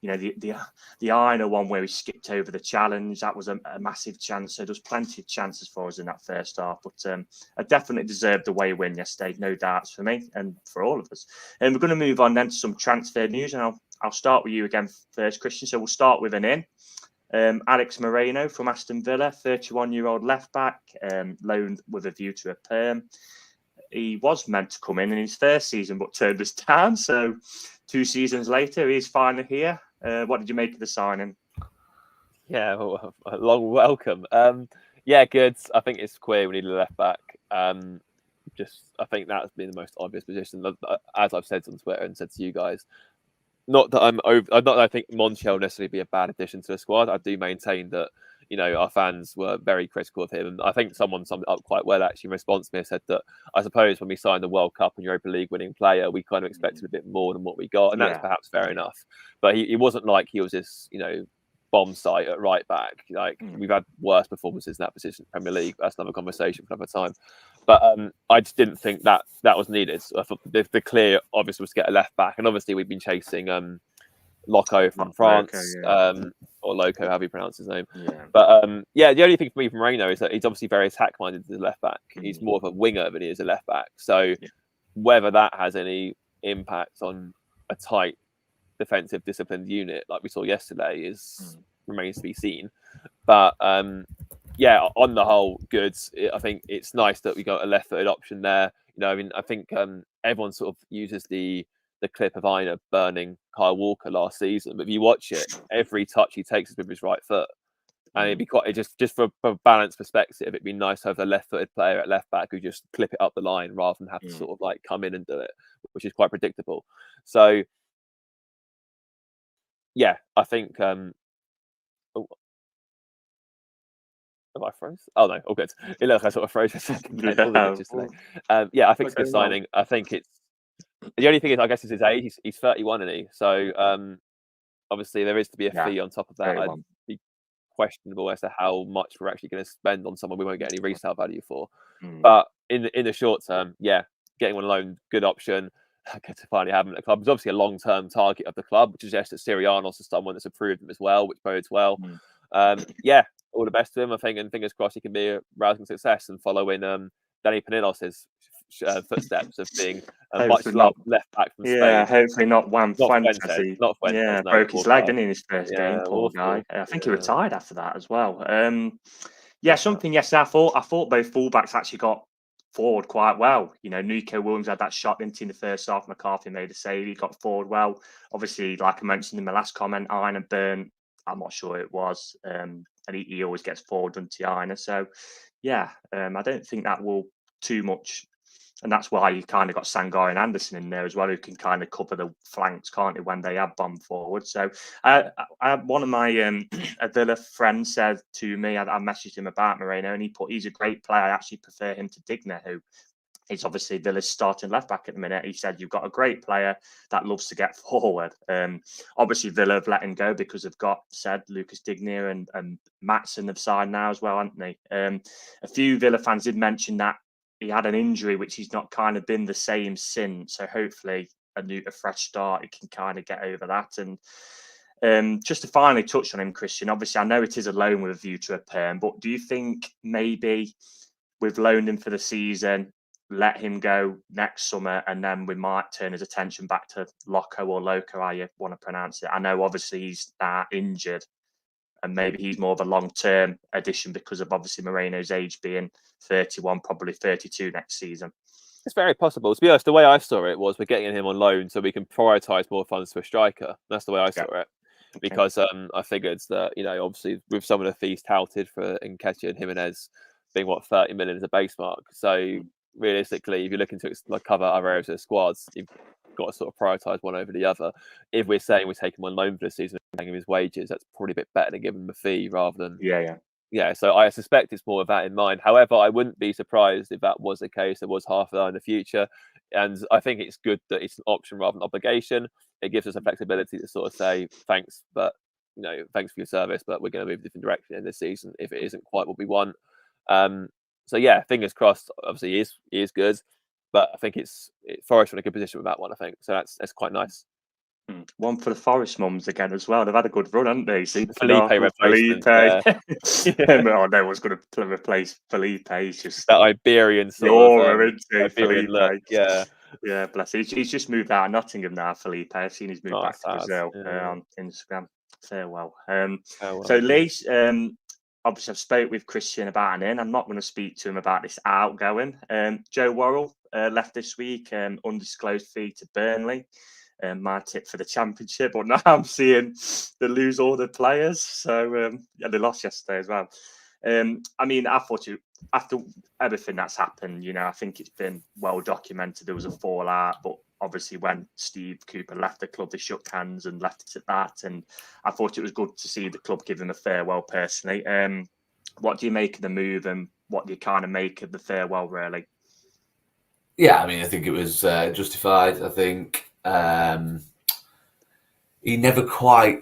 the Iron one where we skipped over the challenge, that was a massive chance. So there was plenty of chances for us in that first half, but I definitely deserved the away win yesterday, no doubts for me and for all of us. And we're going to move on then to some transfer news, and I'll start with you again first, Christian. So we'll start with an in. Alex Moreno from Aston Villa, 31-year-old left back, loaned with a view to a perm. He was meant to come in his first season, but turned us down. So 2 seasons later, he's finally here. What did you make of the signing? Yeah, well, a long welcome. Yeah, good. I think it's clear we need a left back. I think that's been the most obvious position, as I've said on Twitter and said to you guys. Not that not that I think Montiel will necessarily be a bad addition to the squad. I do maintain that, our fans were very critical of him. And I think someone summed it up quite well, actually, in response to me. I said that I suppose when we signed the World Cup and Europa League winning player, we kind of expected a bit more than what we got. And that's perhaps fair enough. But he wasn't like he was this, bomb site at right back. We've had worse performances in that position in the Premier League. That's another conversation for another time. But I just didn't think that was needed. So I thought the clear obvious was to get a left back. And obviously we've been chasing Loco from France, or Loco, however you pronounce his name. Yeah. But the only thing for me from Moreno is that he's obviously very attack-minded as a left back. He's more of a winger than he is a left back. So whether that has any impact on a tight defensive disciplined unit like we saw yesterday remains to be seen. But on the whole, good. I think it's nice that we got a left-footed option there. I think everyone sort of uses the clip of Aina burning Kyle Walker last season, but if you watch it, every touch he takes is with his right foot, and it'd be quite just for a balanced perspective, it'd be nice to have a left-footed player at left back who just clip it up the line rather than have to sort of like come in and do it, which is quite predictable. So I think have I froze? Oh no, all good. It looks like I sort of froze for a second. I think it's a good signing. I think it's the only thing is, I guess, is his age. He's 31, isn't he? So obviously there is to be a fee on top of that. I'd be questionable as to how much we're actually going to spend on someone we won't get any resale value for. But in the short term, getting one alone, good option. Good to finally have him at the club. It's obviously a long-term target of the club, which suggests that Sirianos is someone that's approved him as well, which bodes well. All the best to him, I think, and fingers crossed he can be a rousing success and follow in Danny Panilos' footsteps of being a much loved left back from Spain. Yeah, hopefully not Fuentes. Not Fuentes. Broke his leg, didn't he, in his first game, poor guy. I think he retired after that as well. Something yesterday, I thought both fullbacks actually got forward quite well. Nico Williams had that shot into the first half. McCarthy made a save. He got forward well. Obviously, like I mentioned in my last comment, Aina burnt. I'm not sure it was. And he always gets forward, doesn't he, Aina? So, I don't think that will too much. And that's why you kind of got Sangari and Anderson in there as well, who can kind of cover the flanks, can't he, when they have bombed forward. So one of my a Villa friends said to me, I messaged him about Moreno, and he's a great player. I actually prefer him to Digna, who is obviously Villa's starting left back at the minute. He said, you've got a great player that loves to get forward. Obviously, Villa have let him go because they've got Lucas Digna and Matson have signed now as well, haven't they? A few Villa fans did mention that he had an injury, which he's not kind of been the same since. So hopefully a fresh start, he can kind of get over that. And just to finally touch on him, Christian, obviously I know it is a loan with a view to a perm, but do you think maybe we've loaned him for the season, let him go next summer, and then we might turn his attention back to Loco or Loco, how you want to pronounce it? I know obviously he's injured, and maybe he's more of a long-term addition because of obviously Moreno's age being 31, probably 32 next season. It's very possible. To be honest, the way I saw it was we're getting him on loan so we can prioritise more funds to a striker. That's the way I saw it. Because I figured that, obviously with some of the fees touted for Nketiah and Jimenez being 30 million as a base mark. So realistically, if you're looking to cover other areas of the squads, you've got to sort of prioritise one over the other. If we're saying we're taking him on loan for the season and paying him his wages, that's probably a bit better than giving him a fee rather than so I suspect it's more of that in mind. However, I wouldn't be surprised if that was the case. There was half of that in the future, and I think it's good that it's an option rather than obligation. It gives us a flexibility to sort of say thanks, but thanks for your service, but we're going to move a different direction in this season if it isn't quite what we want. So yeah, fingers crossed. Obviously, he is good, but I think Forest are in a good position with that one. I think so. That's quite nice. One for the Forest mums again as well. They've had a good run, haven't they? See, Felipe replacement. Yeah. Oh, no one's going to replace Felipe. He's just that Iberian the sort of aura, isn't he, Iberian Felipe? look. Yeah. Yeah, bless him. He's just moved out of Nottingham now, Felipe. I've seen he's moved back to Brazil on Instagram. Farewell. So Lee, obviously I've spoke with Christian about an in. I'm not going to speak to him about this outgoing. Joe Worrall left this week, undisclosed fee to Burnley. My tip for the championship, but now I'm seeing they lose all the players. So they lost yesterday as well. I mean, I thought after everything that's happened, I think it's been well documented. There was a fallout, but obviously when Steve Cooper left the club, they shook hands and left it at that. And I thought it was good to see the club give him a farewell personally. What do you make of the move, and what do you kind of make of the farewell, really? Yeah, I mean, I think it was justified. I think he never quite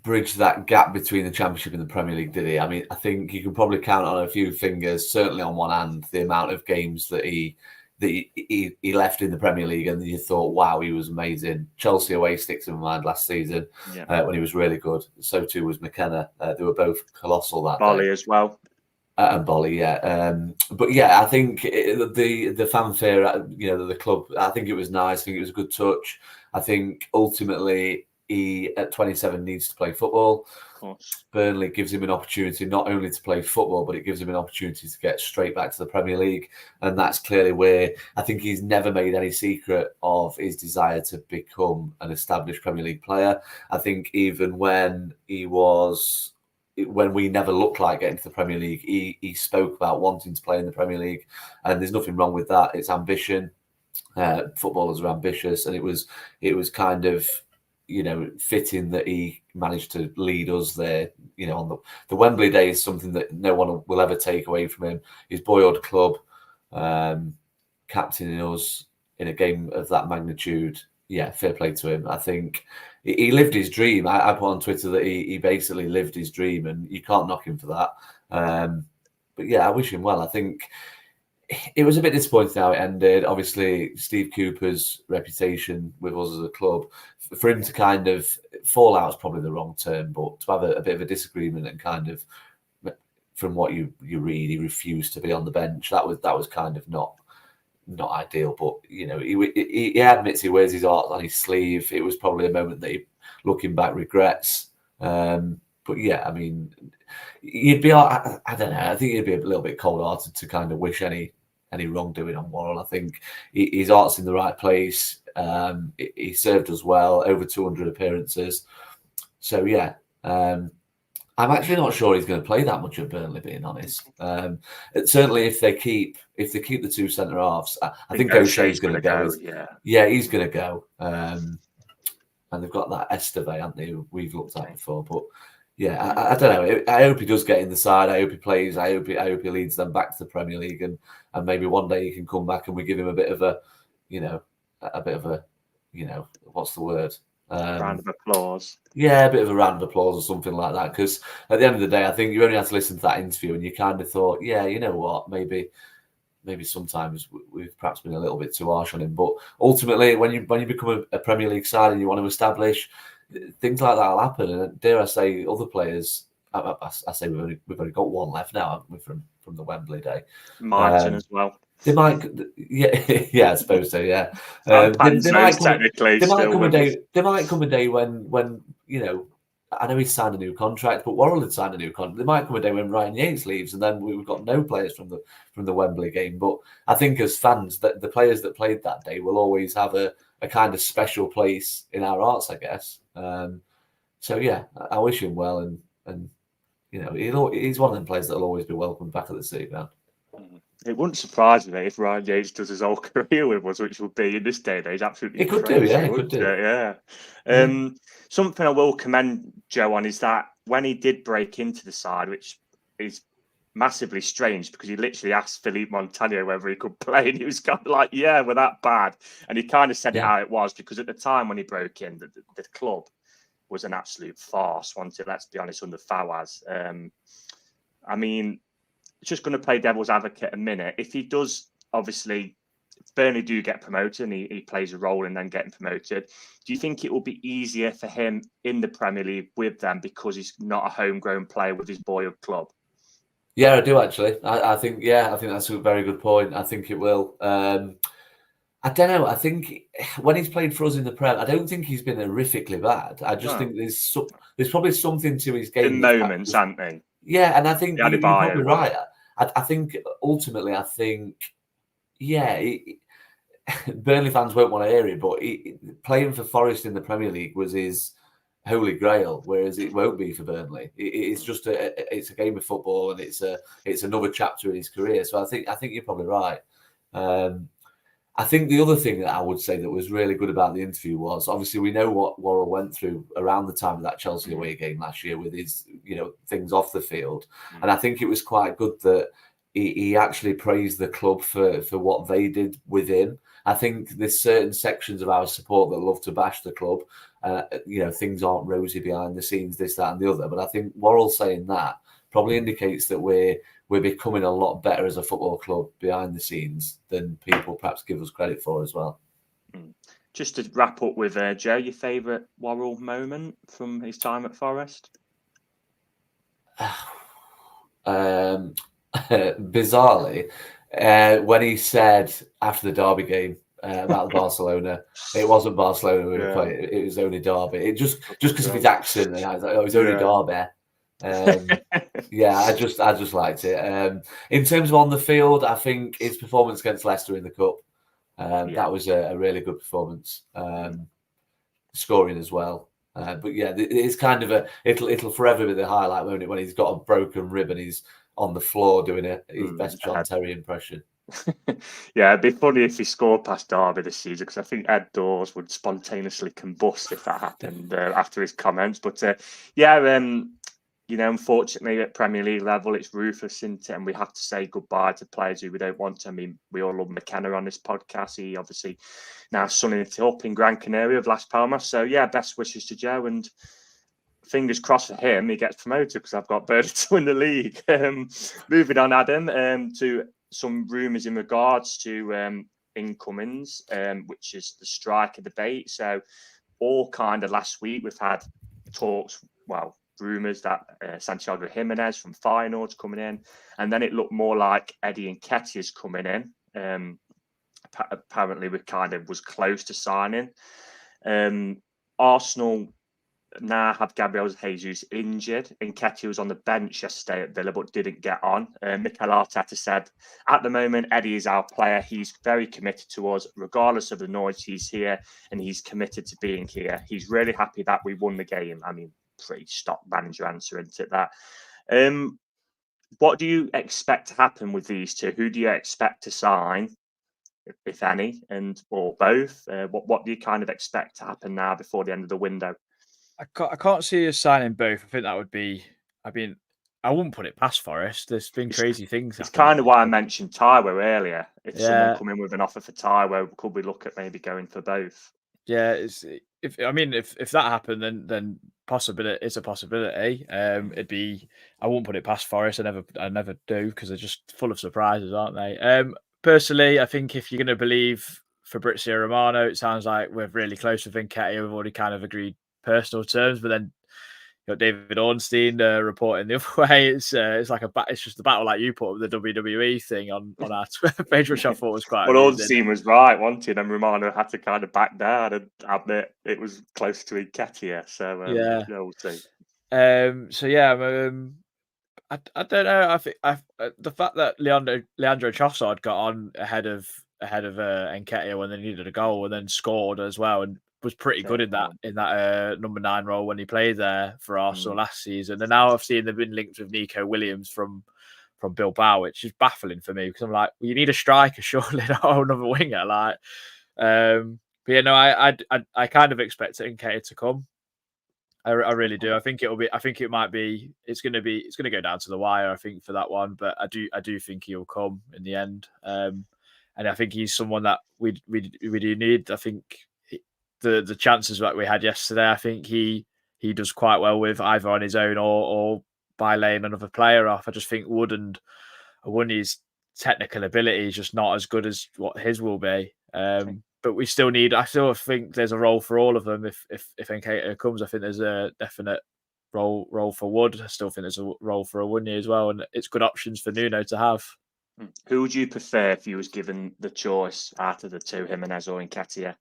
bridged that gap between the Championship and the Premier League, did he? I mean, I think you can probably count on a few fingers, certainly on one hand, the amount of games that he left in the Premier League, and you thought, wow, he was amazing. Chelsea away sticks in my mind last season when he was really good. So too was McKenna. They were both colossal that Bolly day. as well. And Bolly, yeah. But yeah, I think the fanfare, the club, I think it was nice. I think it was a good touch. I think ultimately he, at 27, needs to play football. Of course. Burnley gives him an opportunity not only to play football, but it gives him an opportunity to get straight back to the Premier League. And that's clearly where I think he's never made any secret of his desire to become an established Premier League player. I think even when we never looked like getting to the Premier League, he spoke about wanting to play in the Premier League, and there's nothing wrong with that. It's ambition. Footballers are ambitious, and it was kind of fitting that he managed to lead us there. On the Wembley day is something that no one will ever take away from him. His boyhood club, captaining us in a game of that magnitude. Yeah, fair play to him. I think he lived his dream. I put on Twitter that he basically lived his dream, and you can't knock him for that. But yeah, I wish him well. I think it was a bit disappointing how it ended. Obviously, Steve Cooper's reputation with us as a club, for him to kind of fall out is probably the wrong term, but to have a bit of a disagreement and kind of, from what you read, he refused to be on the bench. That was kind of not ideal, but he admits he wears his heart on his sleeve. It was probably a moment that he, looking back, regrets. But yeah, I mean, you'd be, I don't know, I think he'd be a little bit cold-hearted to kind of wish any wrongdoing on Worrall. I think his heart's in the right place. He served us well, over 200 appearances. So yeah, I'm actually not sure he's going to play that much at Burnley, being honest. Certainly, if they keep the two centre halves, I think O'Shea's going to go. Yeah, he's going to go. And they've got that Esteve, haven't they? We've looked at before, but yeah, I don't know. I hope he does get in the side. I hope he plays. I hope he leads them back to the Premier League, and maybe one day he can come back and we give him a bit of a, what's the word? Round of applause. Yeah, a bit of a round of applause or something like that. Because at the end of the day, I think you only have to listen to that interview, and you kind of thought, yeah, you know what, maybe sometimes we've perhaps been a little bit too harsh on him. But ultimately, when you become a Premier League side and you want to establish, things like that will happen. And dare I say, other players, I say we've only got one left now, haven't we, from the Wembley day? Martin as well. They might, yeah, I suppose so. Yeah, There might come a day when I know he's signed a new contract, but Worrall had signed a new contract. There might come a day when Ryan Yates leaves, and then we've got no players from the Wembley game. But I think as fans, that the players that played that day will always have a kind of special place in our hearts, I guess. So yeah, I wish him well, and he's one of them players that'll always be welcomed back at the City Ground. It wouldn't surprise me if Ryan Yates does his whole career with us, which would be in this day and age absolutely It could crazy, do, yeah. It could do. Yeah. Something I will commend Joe on is that when he did break into the side, which is massively strange because he literally asked Philippe Montagnier whether he could play, and he was kind of like, "Yeah, we're that bad," and he kind of said it how it was, because at the time when he broke in, the club was an absolute farce, wasn't it? Let's be honest, under Fawaz. I mean, just going to play devil's advocate a minute. If he does, obviously, if Burnley do get promoted and he plays a role in then getting promoted, do you think it will be easier for him in the Premier League with them because he's not a homegrown player with his boyhood club? Yeah, I do actually. I think that's a very good point. I think it will. I don't know. I think when he's played for us in the Prem, I don't think he's been horrifically bad. I just think there's probably something to his game. In moments, aren't they? Yeah, and I think you're probably right. I think ultimately, Burnley fans won't want to hear it, but playing for Forest in the Premier League was his holy grail, whereas it won't be for Burnley. It's just it's a game of football, and it's another chapter in his career. So I think you're probably right. I think the other thing that I would say that was really good about the interview was, obviously, we know what Worrall went through around the time of that Chelsea away game last year with his, things off the field. And I think it was quite good that he actually praised the club for what they did with him. I think there's certain sections of our support that love to bash the club. Things aren't rosy behind the scenes, this, that, and the other. But I think Worrall saying that probably indicates that we're becoming a lot better as a football club behind the scenes than people perhaps give us credit for as well. Just to wrap up with Joe, your favourite Worrall moment from his time at Forest? Bizarrely, when he said after the Derby game about Barcelona, it wasn't Barcelona we were playing; it was only Derby. It just because of his accent, I was like, it was only Derby. I just liked it. In terms of on the field, I think his performance against Leicester in the cup, that was a really good performance. Scoring as well. It's kind of it'll forever be the highlight, won't it, when he's got a broken rib and he's on the floor doing his best John Terry impression. Yeah, it'd be funny if he scored past Derby this season, because I think Ed Dawes would spontaneously combust if that happened after his comments. But unfortunately at Premier League level, it's ruthless, isn't it? And we have to say goodbye to players who we don't want to. I mean, we all love McKenna on this podcast. He obviously now sunning it up in Gran Canaria of Las Palmas. So yeah, best wishes to Joe, and fingers crossed for him, he gets promoted, because I've got Burnley to win the league. Moving on, Adam, to some rumours in regards to incomings, which is the striker debate. So all kind of last week we've had talks, rumours that Santiago Jimenez from Feyenoord's coming in, and then it looked more like Eddie Nketiah's coming in. Apparently we kind of was close to signing. Arsenal now have Gabriel Jesus injured. Nketiah was on the bench yesterday at Villa but didn't get on. Mikel Arteta said, at the moment, Eddie is our player. He's very committed to us, regardless of the noise. He's here and he's committed to being here. He's really happy that we won the game. I mean, pretty stock manager answer, isn't it, that? What do you expect to happen with these two? Who do you expect to sign, if any, or both? What do you kind of expect to happen now before the end of the window? I can't see us signing both. I think that would be. I mean, I wouldn't put it past Forest. There's been crazy things. It's kind of why I mentioned Taiwo earlier. If someone come in with an offer for Taiwo, could we look at maybe going for both? Yeah, if that happened, then possibility. It's a possibility. It'd be. I won't put it past Forest. I never do, because they're just full of surprises, aren't they? Personally, I think if you're going to believe Fabrizio Romano, it sounds like we're really close with Nketiah. We've already kind of agreed personal terms, but then you got David Ornstein reporting the other way. It's like it's just the battle, like you put with the WWE thing on our Twitter page, which I thought was quite. Well, Ornstein was right, wasn't he? And Romano had to kind of back down and admit it was close to Nketiah. So we'll see. I don't know. I think the fact that Leandro Trossard got on ahead of Nketiah when they needed a goal and then scored as well, and was pretty good in that number 9 role when he played there for Arsenal last season. And now I've seen they've been linked with Nico Williams from Bilbao, which is baffling for me, because I'm like, well, you need a striker, surely, not another winger. Like, I kind of expect Nketiah to come. I really do. I think it might be. It's going to go down to the wire, I think, for that one. But I do think he'll come in the end. And I think he's someone that we do need. I think the chances that we had yesterday, I think he he does quite well with, either on his own or by laying another player off. I just think Wood and Awoniyi's technical ability is just not as good as what his will be. But we still need. I still think there's a role for all of them. If Nketiah comes, I think there's a definite role for Wood. I still think there's a role for Awoniyi as well, and it's good options for Nuno to have. Who would you prefer if you was given the choice out of the two, Jimenez or Nketiah?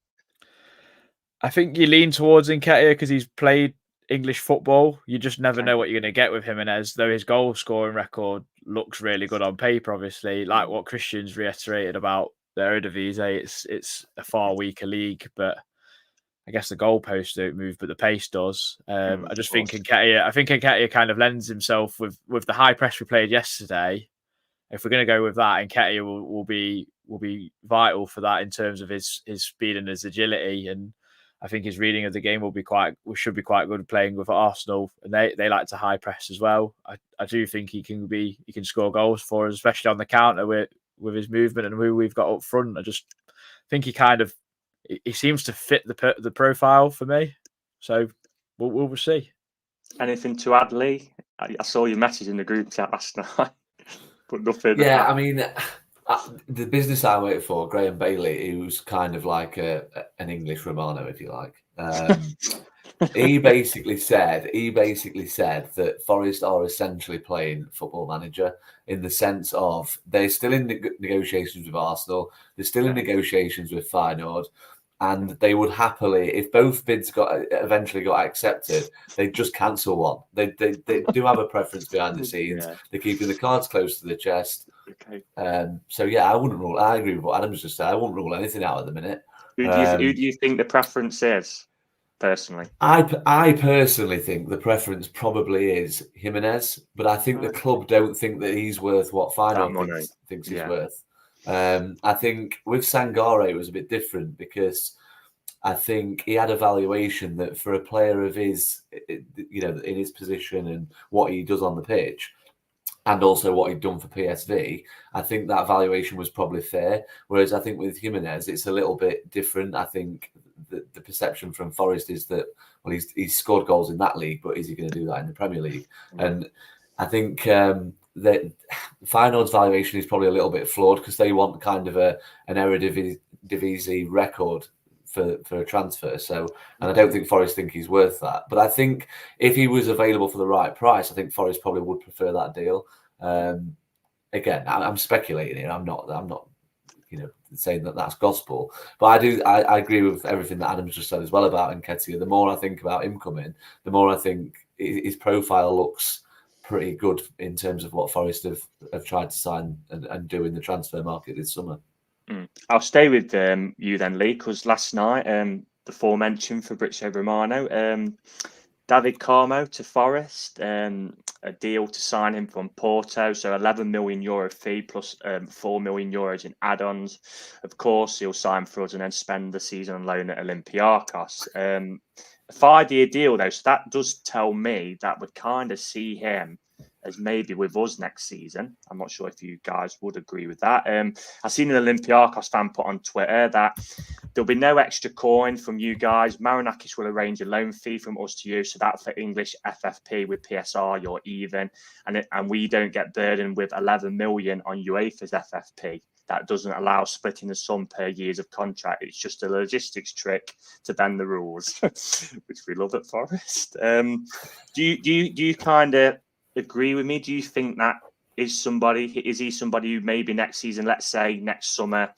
I think you lean towards Nketiah because he's played English football. You just never know what you're going to get with Jimenez, though his goal scoring record looks really good on paper, obviously. Like what Christian's reiterated about the Eredivisie, it's a far weaker league, but I guess the goalposts don't move, but the pace does. I just think Nketiah kind of lends himself with the high press we played yesterday. If we're going to go with that, Nketiah will be vital for that in terms of his speed and his agility. And I think his reading of the game should be quite good playing with Arsenal, and they like to high press as well. I do think he can score goals for us, especially on the counter with his movement and who we've got up front. I just think he seems to fit the profile for me. So we'll see. Anything to add, Lee? I saw your message in the group chat last night, but nothing. Yeah, I mean, the business I work for, Graham Bailey, who's kind of like an English Romano, if you like. He basically said that Forest are essentially playing Football Manager in the sense of they're still in negotiations with Arsenal, they're still in negotiations with Feyenoord, and they would happily, if both bids eventually got accepted, they'd just cancel one. They do have a preference behind the scenes. Yeah. They're keeping the cards close to the chest. Okay. So yeah, I agree with what Adam's just said. I wouldn't rule anything out at the minute. Who do you think the preference is? Personally, I personally think the preference probably is Jimenez, but I think the club don't think that he's worth what Feyenoord thinks he's worth. I think with Sangare it was a bit different because I think he had a valuation that for a player of his, in his position and what he does on the pitch, and also what he'd done for PSV, I think that valuation was probably fair. Whereas I think with Jimenez, it's a little bit different. I think the perception from Forest is that, well, he's scored goals in that league, but is he going to do that in the Premier League? And I think that Feyenoord's valuation is probably a little bit flawed because they want kind of an Eredivisie record for a transfer. So, and I don't think Forest think he's worth that. But I think if he was available for the right price, I think Forest probably would prefer that deal. Again, I'm speculating here. I'm not saying that that's gospel. But I agree with everything that Adam's just said as well about Nketiah. The more I think about him coming, the more I think his profile looks pretty good in terms of what Forest have tried to sign and do in the transfer market this summer. I'll stay with you then, Lee, because last night, the aforementioned Fabrizio Romano, David Carmo to Forest, a deal to sign him from Porto, so €11 million fee plus €4 million in add-ons. Of course, he'll sign for us and then spend the season on loan at Olympiacos. A 5-year deal, though, so that does tell me that we kind of see him as maybe with us next season. I'm not sure if you guys would agree with that. I've seen an Olympiacos fan put on Twitter that there'll be no extra coin from you guys. Marinakis will arrange a loan fee from us to you, so that for English FFP with PSR, you're even. And we don't get burdened with 11 million on UEFA's FFP. That doesn't allow splitting the sum per years of contract. It's just a logistics trick to bend the rules, which we love at Forest. Do you kind of agree with me? Do you think that is he somebody who maybe next season, let's say next summer,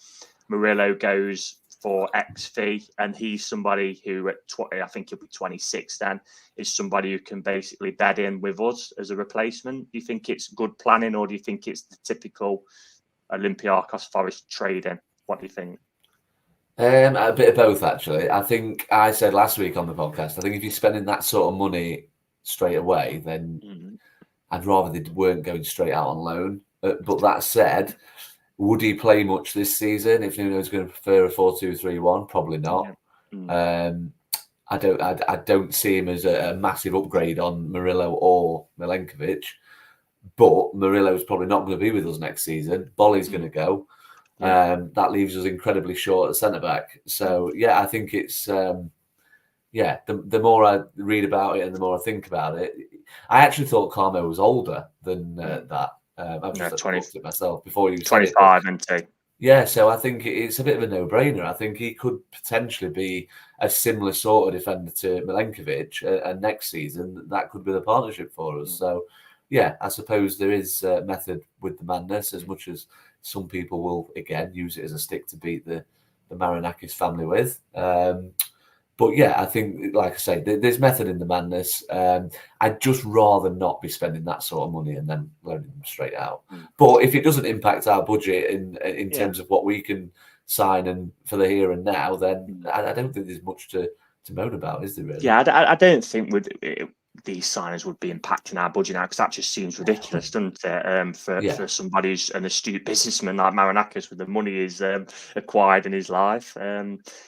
Murillo goes for X fee and he's somebody who I think he'll be 26 then, is somebody who can basically bed in with us as a replacement? Do you think it's good planning, or do you think it's the typical Olympiacos Forest trading? What do you think? A bit of both, actually. I think I said last week on the podcast, I think if you're spending that sort of money straight away, then I'd rather they weren't going straight out on loan. But that said, would he play much this season? If Nuno's going to prefer a 4-2-3-1, probably not. I don't see him as a massive upgrade on Murillo or Milenkovic. But Murillo's probably not going to be with us next season. Bolly's going to go. That leaves us incredibly short at centre back. So yeah, I think it's yeah, the more I read about it and the more I think about it, I actually thought Carmo was older than that. I've just looked at myself before you said it. 25, isn't he? Yeah, so I think it's a bit of a no-brainer. I think he could potentially be a similar sort of defender to Milenkovic, and next season that could be the partnership for us. So, yeah, I suppose there is method with the madness, as much as some people will again use it as a stick to beat the Marinakis family with. But yeah, I think, like I say, there's method in the madness. I'd just rather not be spending that sort of money and then loaning them straight out. But if it doesn't impact our budget in terms of what we can sign and for the here and now, then I don't think there's much to moan about, is there really? Yeah, I don't think these signings would be impacting our budget now, because that just seems ridiculous, doesn't it? For somebody who's an astute businessman like Marinakis, with the money he's acquired in his life.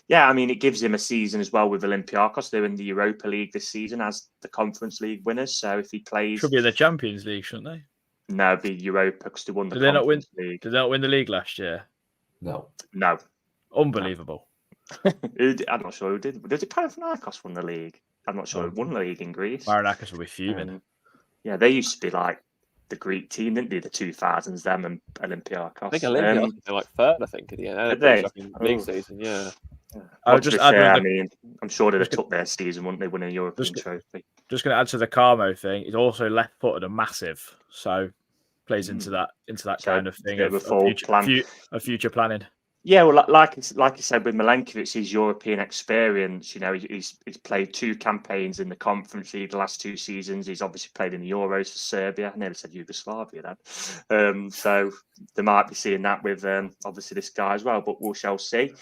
Yeah, I mean, it gives him a season as well with Olympiacos. They're in the Europa League this season as the Conference League winners. So if he plays, should be in the Champions League, shouldn't they? No, it'd be Europa, because they won the Did Conference League. Did they not win the league last year? No. Unbelievable. I'm not sure who did. Did it Panathinaikos won the league? I'm not sure who won the league in Greece. Marinakis will be fuming. Yeah, they used to be like the Greek team, didn't they? The 2000s, them and Olympiacos. I think Olympiacos were like third, I think, at the end. Did they? League season, yeah. I mean, I'm sure they'd have took their season, wouldn't they, winning a European trophy? Just going to add to the Carmo thing. He's also left-footed and massive, so plays into that kind of thing of future planning. Yeah, well, like you said with Milenkovic, his European experience. You know, he's played 2 campaigns in the Conference League the last 2 seasons. He's obviously played in the Euros for Serbia. I never said Yugoslavia then. So they might be seeing that with obviously this guy as well, but we shall see.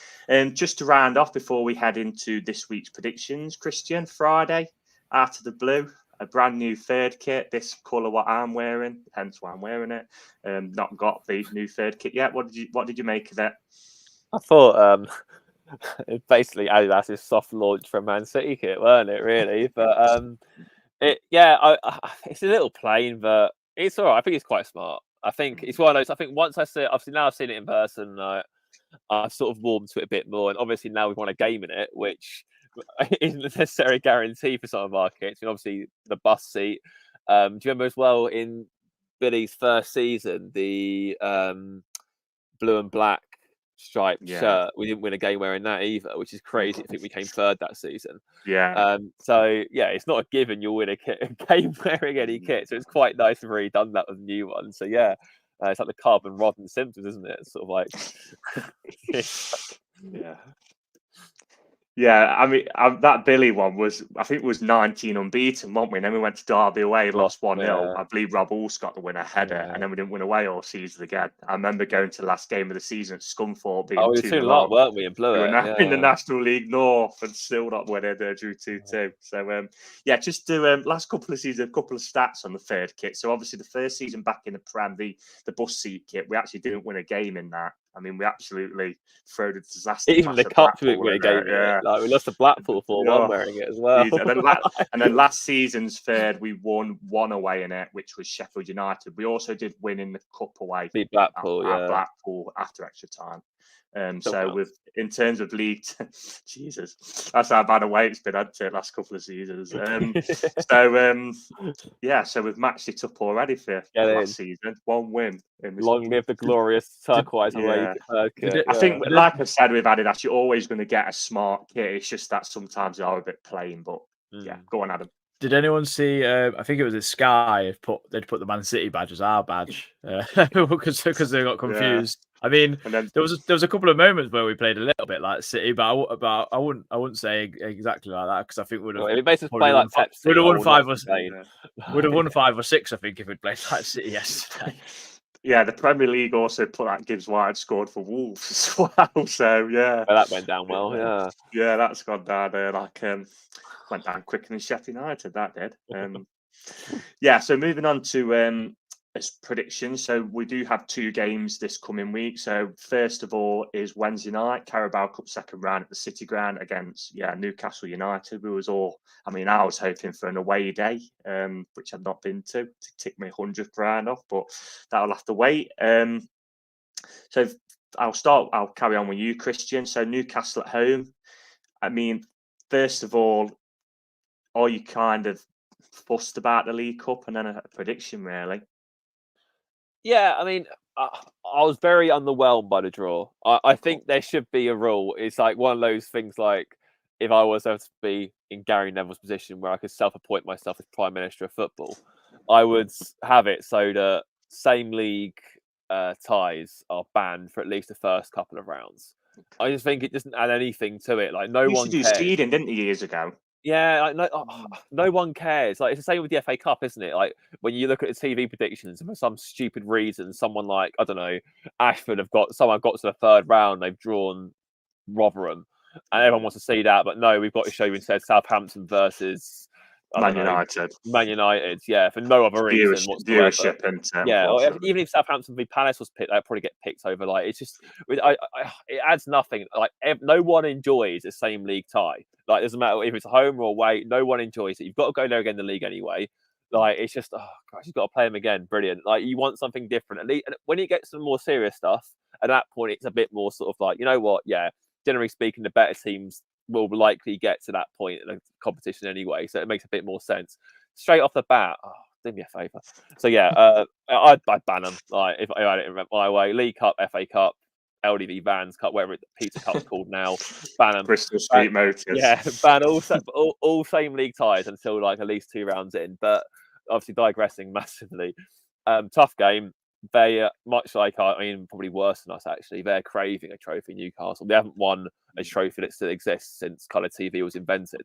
Just to round off before we head into this week's predictions, Christian, Friday, out of the blue, a brand new third kit, this colour what I'm wearing, hence why I'm wearing it. Not got the new third kit yet. What did you make of it? I thought basically Adidas' soft launch for a Man City kit, weren't it? Really, but it's a little plain, but it's all right. I think it's quite smart. I think it's one of those. I think once I see it, obviously now I've seen it in person, I've sort of warmed to it a bit more, and obviously now we've won a game in it, which isn't a necessary guarantee for some of our kits. And obviously the bus seat. Do you remember as well in Billy's first season, the blue and black striped shirt? We didn't win a game wearing that either, which is crazy. I think we came third that season. So yeah, it's not a given you'll win a game wearing any kit. So it's quite nice to have already done that with a new one. So yeah, it's like the carbon rod and Simpsons, isn't it? It's sort of like Yeah, I mean, that Billy one was, I think it was 19 unbeaten, weren't we? And then we went to Derby away, lost 1-0. I believe Rob Hulse got the winner header, and then we didn't win away all season again. I remember going to the last game of the season at Scunthorpe being 2-0. We were 2-0, weren't we? And blew it. In the National League North and still not winning. They drew 2-2. So, just do last couple of seasons, a couple of stats on the third kit. So, obviously, the first season back in the Prem, the bus seat kit, we actually didn't win a game in that. I mean, we absolutely threw the disaster. Even the cup we didn't win a game. Like we lost to Blackpool 4-1 wearing it as well. And then last season's third, we won 1 away in it, which was Sheffield United. We also did win in the cup away. Beat Blackpool, at Blackpool after extra time. In terms of league, Jesus, that's how bad away it's been had to the last couple of seasons. So we've matched it up already for last season. 1 win. Long live the glorious turquoise away kit. I think, like I said, with Adidas, you're always going to get a smart kit. It's just that sometimes they are a bit plain, but go on, Adam. Did anyone see? I think it was at Sky. They'd put the Man City badge as our badge because they got confused. I mean, there was a couple of moments where we played a little bit like City, but I wouldn't say exactly like that, because I think we'd have won 5 or 6. I think if we'd played like City yesterday. Yeah, the Premier League also put that Gibbs White scored for Wolves as well. So that went down well. Yeah, that's gone down there went down quicker than Sheffield United. That did. So moving on to predictions. So we do have 2 games this coming week. So first of all is Wednesday night, Carabao Cup second round at the City Ground against Newcastle United. I was hoping for an away day, which I've not been to tick my 100th round off, but that'll have to wait. So I'll carry on with you, Christian. So Newcastle at home. I mean, first of all, are you kind of fussed about the League Cup, and then a prediction, really? Yeah, I mean, I was very underwhelmed by the draw. I think there should be a rule. It's like one of those things like if I was to be in Gary Neville's position where I could self-appoint myself as Prime Minister of Football, I would have it so that same league ties are banned for at least the first couple of rounds. I just think it doesn't add anything to it. Like no You one used to do cares. seeding, didn't you, years ago? Yeah, like, no one cares. Like it's the same with the FA Cup, isn't it? Like when you look at the TV predictions, and for some stupid reason, someone like I don't know, Ashford someone got to the third round, they've drawn Rotherham, and everyone wants to see that. But no, we've got to show you instead Southampton versus Man United. Man United, yeah, for no other reason whatsoever. Viewership, and yeah, or even if Southampton v Palace was picked, they'd probably get picked over. Like it's just, it adds nothing. Like no one enjoys the same league tie. Like it doesn't matter if it's home or away. No one enjoys it. You've got to go there again in the league anyway. Like it's just, oh gosh, you've got to play them again. Brilliant. Like you want something different. At least and when you get some more serious stuff, at that point it's a bit more sort of like, you know what? Yeah, generally speaking, the better teams will likely get to that point in the competition anyway. So it makes a bit more sense. Straight off the bat, do me a favour. So yeah, I'd ban them. Like if I had it my way, League Cup, FA Cup, LDV Vans Cup, whatever Pizza Cup's called now, ban them. Bristol Street Motors. Yeah, ban all same league ties until like at least 2 rounds in. But obviously digressing massively. Tough game. They much like probably worse than us actually. They're craving a trophy. Newcastle. They haven't won a trophy that still exists since colour TV was invented.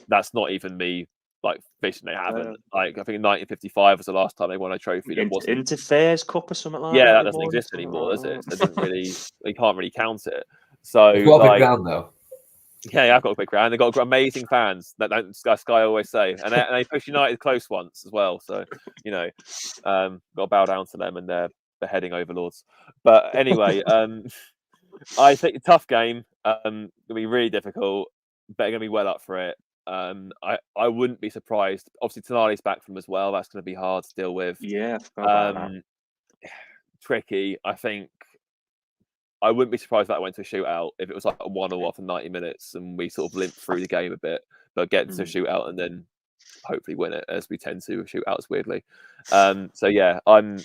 That's not even me like fishing. They haven't. Like I think 1955 was the last time they won a trophy. That wasn't Interfares Cup or something like that. that. Yeah, that doesn't exist anymore, does it? So it doesn't really. They can't really count it. So You've got a big ground though. Yeah, I've got a big ground. They've got amazing fans. That Sky always say, and they push United close once as well. So you know, got to bow down to them and their beheading overlords. But anyway, I think a tough game. Gonna be really difficult. But gonna be well up for it. I wouldn't be surprised. Obviously, Tonali's back from as well. That's going to be hard to deal with. Yeah, tricky. I think I wouldn't be surprised if that went to a shootout if it was like a 1-1 after 90 minutes and we sort of limped through the game a bit, but get to a shootout and then hopefully win it, as we tend to with shootouts weirdly. So yeah, I'm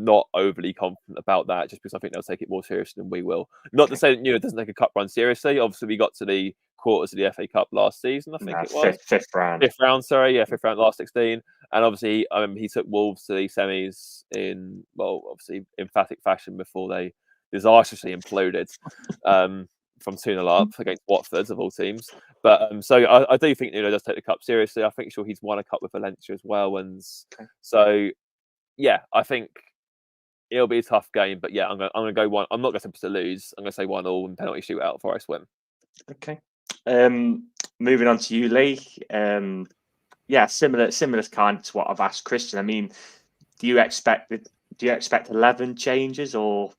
not overly confident about that just because I think they'll take it more seriously than we will. Not to say that it doesn't take a cup run seriously. Obviously, we got to the quarters of the FA Cup last season. I think it was fifth round. Fifth round, last 16. And obviously, he took Wolves to the semis in obviously emphatic fashion before they disastrously imploded from 2-0 up against Watford of all teams. But so I do think Nuno does take the cup seriously. I think he's won a cup with Valencia as well, and so yeah, I think it'll be a tough game. But yeah, I'm gonna go one. I'm not going to lose. I'm going to say 1-1 and penalty shootout before I swim. Okay. Moving on to you, Lee. Yeah, similar kind to what I've asked Christian. I mean, do you expect 11 changes or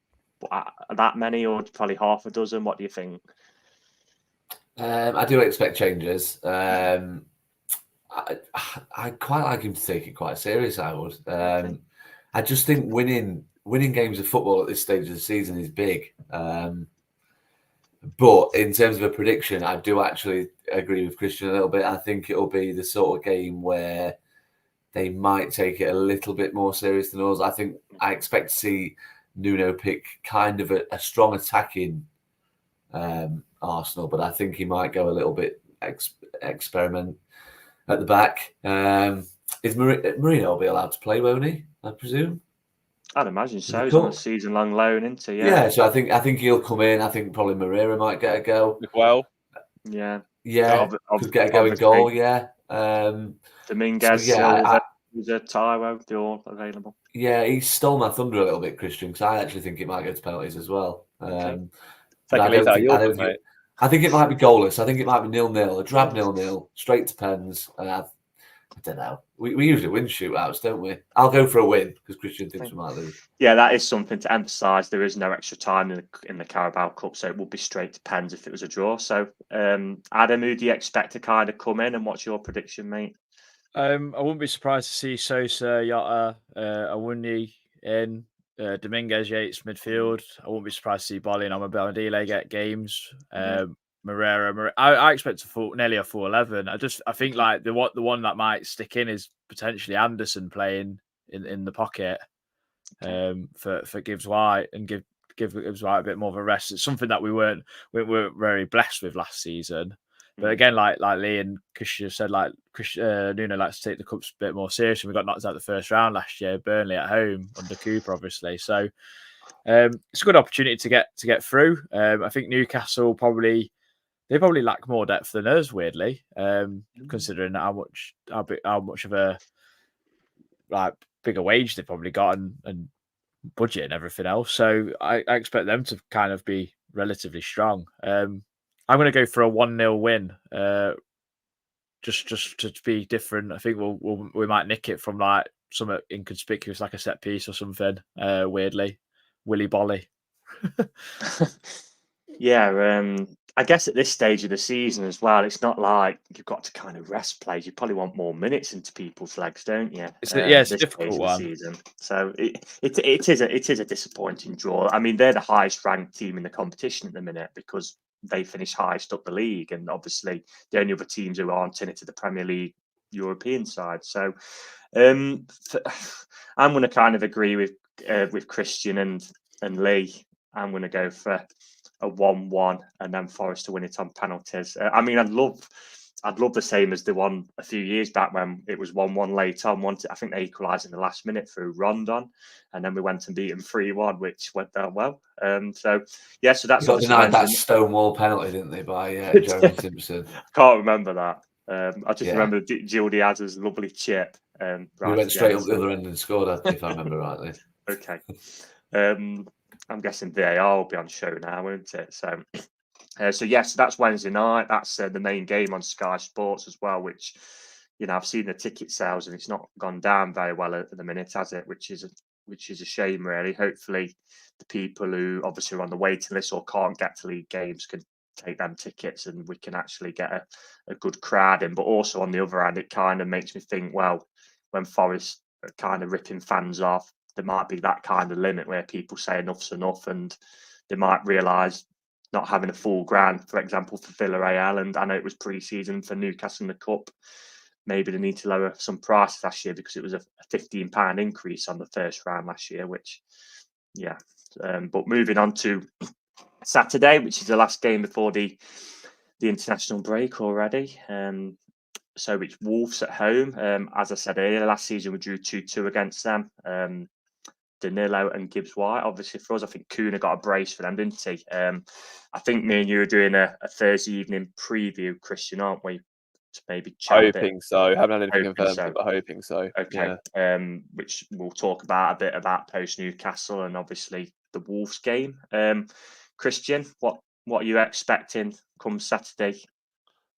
that many, or probably half a dozen? What do you think? I do expect changes. I quite like him to take it quite serious. I would. I just think winning games of football at this stage of the season is big. But in terms of a prediction, I do actually agree with Christian a little bit. I think it'll be the sort of game where they might take it a little bit more serious than us. I expect to see Nuno pick kind of a strong attacking Arsenal, but I think he might go a little bit experiment at the back. Is Mourinho will be allowed to play, won't he? I presume. I'd imagine so. He's on a season-long loan, isn't he? Yeah. So I think he'll come in. I think probably Moreira might get a go. Well, yeah, could get a go in goal. Yeah, Dominguez, Silva, Taiwo, they're all available. Yeah, he stole my thunder a little bit, Christian, because I actually think it might go to penalties as well. I think it might be goalless. I think it might be 0-0, a drab 0-0, straight to pens. I don't know. We usually win shootouts, don't we? I'll go for a win because Christian thinks we might lose. Yeah, that is something to emphasise. There is no extra time in the Carabao Cup, so it would be straight to pens if it was a draw. So, Adam, who do you expect to kind of come in, and what's your prediction, mate? I wouldn't be surprised to see Sosa, Jota, Awuni in, Dominguez, Yates midfield. I wouldn't be surprised to see Bolly and Amabile get games. Moreira. I expect nearly a full 11. I think like the one that might stick in is potentially Anderson playing in the pocket for Gibbs White and give Gibbs White a bit more of a rest. It's something that we weren't very blessed with last season. But again, like Lee and Christian said, like Nuno likes to take the cups a bit more seriously. We got knocked out the first round last year, Burnley at home under Cooper, obviously. So it's a good opportunity to get through. I think Newcastle probably lack more depth than us, weirdly, considering how much of a like bigger wage they've probably got and budget and everything else. So I expect them to kind of be relatively strong. I'm going to go for a 1-0 win, just to be different. I think we might nick it from like something inconspicuous, like a set piece or something. Weirdly, Willy Bolly. Yeah, I guess at this stage of the season as well, it's not like you've got to kind of rest players. You probably want more minutes into people's legs, don't you? It's a difficult one. Season. So it is a disappointing draw. I mean, they're the highest ranked team in the competition at the minute because they finished highest up the league, and obviously the only other teams who aren't in it are the Premier League European side. So I'm going to kind of agree with Christian and Lee. I'm going to go for a 1-1 and then Forest to win it on penalties. I mean, I'd love the same as the one a few years back when it was 1-1 late on. I think they equalised in the last minute through Rondon, and then we went and beat them 3-1, which went down well. So that's got denied that Stonewall penalty, didn't they, by Jeremy Simpson? I can't remember that. I just remember Gil Diaz's lovely chip. He went straight up the other end and scored, if I remember rightly. Okay. I'm guessing VAR will be on show now, won't it? So yes, that's Wednesday night. That's the main game on Sky Sports as well, which, I've seen the ticket sales and it's not gone down very well at the minute, has it? Which is a shame, really. Hopefully the people who obviously are on the waiting list or can't get to league games can take them tickets and we can actually get a good crowd in. But also on the other hand, it kind of makes me think, well, when Forest are kind of ripping fans off, there might be that kind of limit where people say enough's enough and they might realise not having a full ground, for example, for Villarreal, and I know it was pre-season for Newcastle in the Cup, maybe they need to lower some prices last year because it was a £15 increase on the first round last year, which, but moving on to Saturday, which is the last game before the international break already. So it's Wolves at home. As I said earlier, last season we drew 2-2 against them. Danilo and Gibbs White. Obviously for us, I think Kuna got a brace for them, didn't he? I think me and you are doing a Thursday evening preview, Christian, aren't we? To maybe chat hoping so. Haven't had anything confirmed, but hoping so. Okay. Yeah. Which we'll talk about a bit about post Newcastle and obviously the Wolves game. Christian, what are you expecting come Saturday?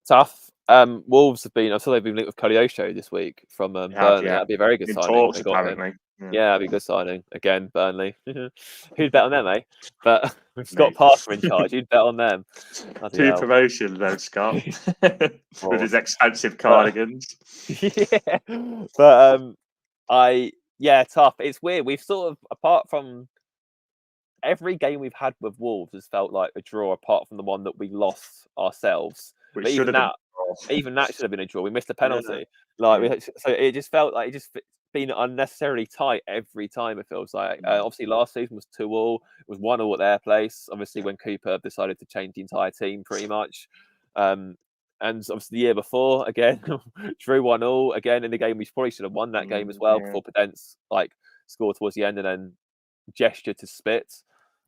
Tough. Wolves have been. I saw they've been linked with Koleosho this week from Burnley. Yeah. That'd be a very good signing. Talks, apparently. Yeah, that'd be a good signing. Again, Burnley. Who'd bet on them, eh? But with Scott Parker in charge, you'd bet on them. Two promotions, though, Scott, with his expensive cardigans. Yeah, but tough. It's weird. We've sort of, apart from every game we've had with Wolves, has felt like a draw, apart from the one that we lost ourselves. But even that should have been a draw. We missed a penalty. So it just felt like it just been unnecessarily tight every time. It feels like obviously last season was 2-2. It was 1-1 at their place. Obviously when Cooper decided to change the entire team pretty much. And obviously the year before again drew 1-1 again in the game. We probably should have won that game as well before Podence scored towards the end and then gestured to spit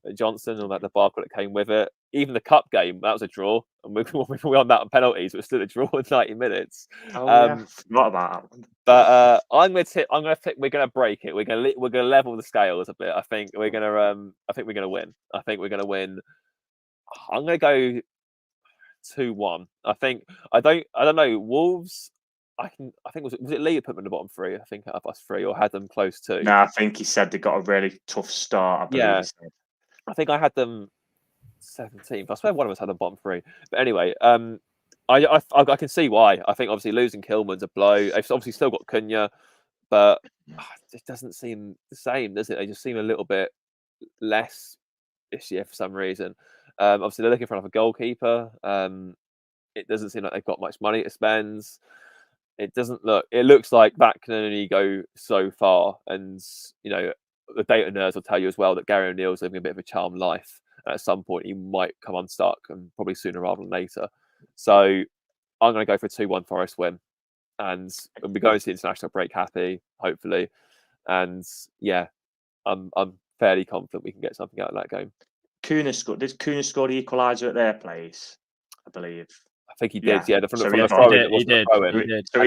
at Johnson and the debacle that came with it. Even the cup game, that was a draw, and we won that on penalties. It was still a draw in 90 minutes. Forgot about that one. But I'm gonna think we're gonna break it. We're gonna level the scales a bit. I think we're gonna win. I think we're gonna win. I'm gonna go 2-1. I don't know. Wolves. I think was it Lee who put them in the bottom three? I think up us three or had them close to. No, I think he said they got a really tough start. I believe I think I had them 17th. I swear one of us had the bottom three. But anyway, I can see why. I think obviously losing Kilman's a blow. They've obviously still got Cunha, but it doesn't seem the same, does it? They just seem a little bit less this year for some reason. Obviously, they're looking for another goalkeeper. It doesn't seem like they've got much money to spend. It doesn't look. It looks like that can only go so far, and the data nerds will tell you as well that Gary O'Neill's living a bit of a charmed life. At some point, he might come unstuck, and probably sooner rather than later. So I'm going to go for a 2-1 Forest win, and we'll be going to the international break happy, hopefully. And yeah, I'm fairly confident we can get something out of that game. Did Kuna score the equaliser at their place? I believe. I think he did. Yeah, from So the throw-in. He did. So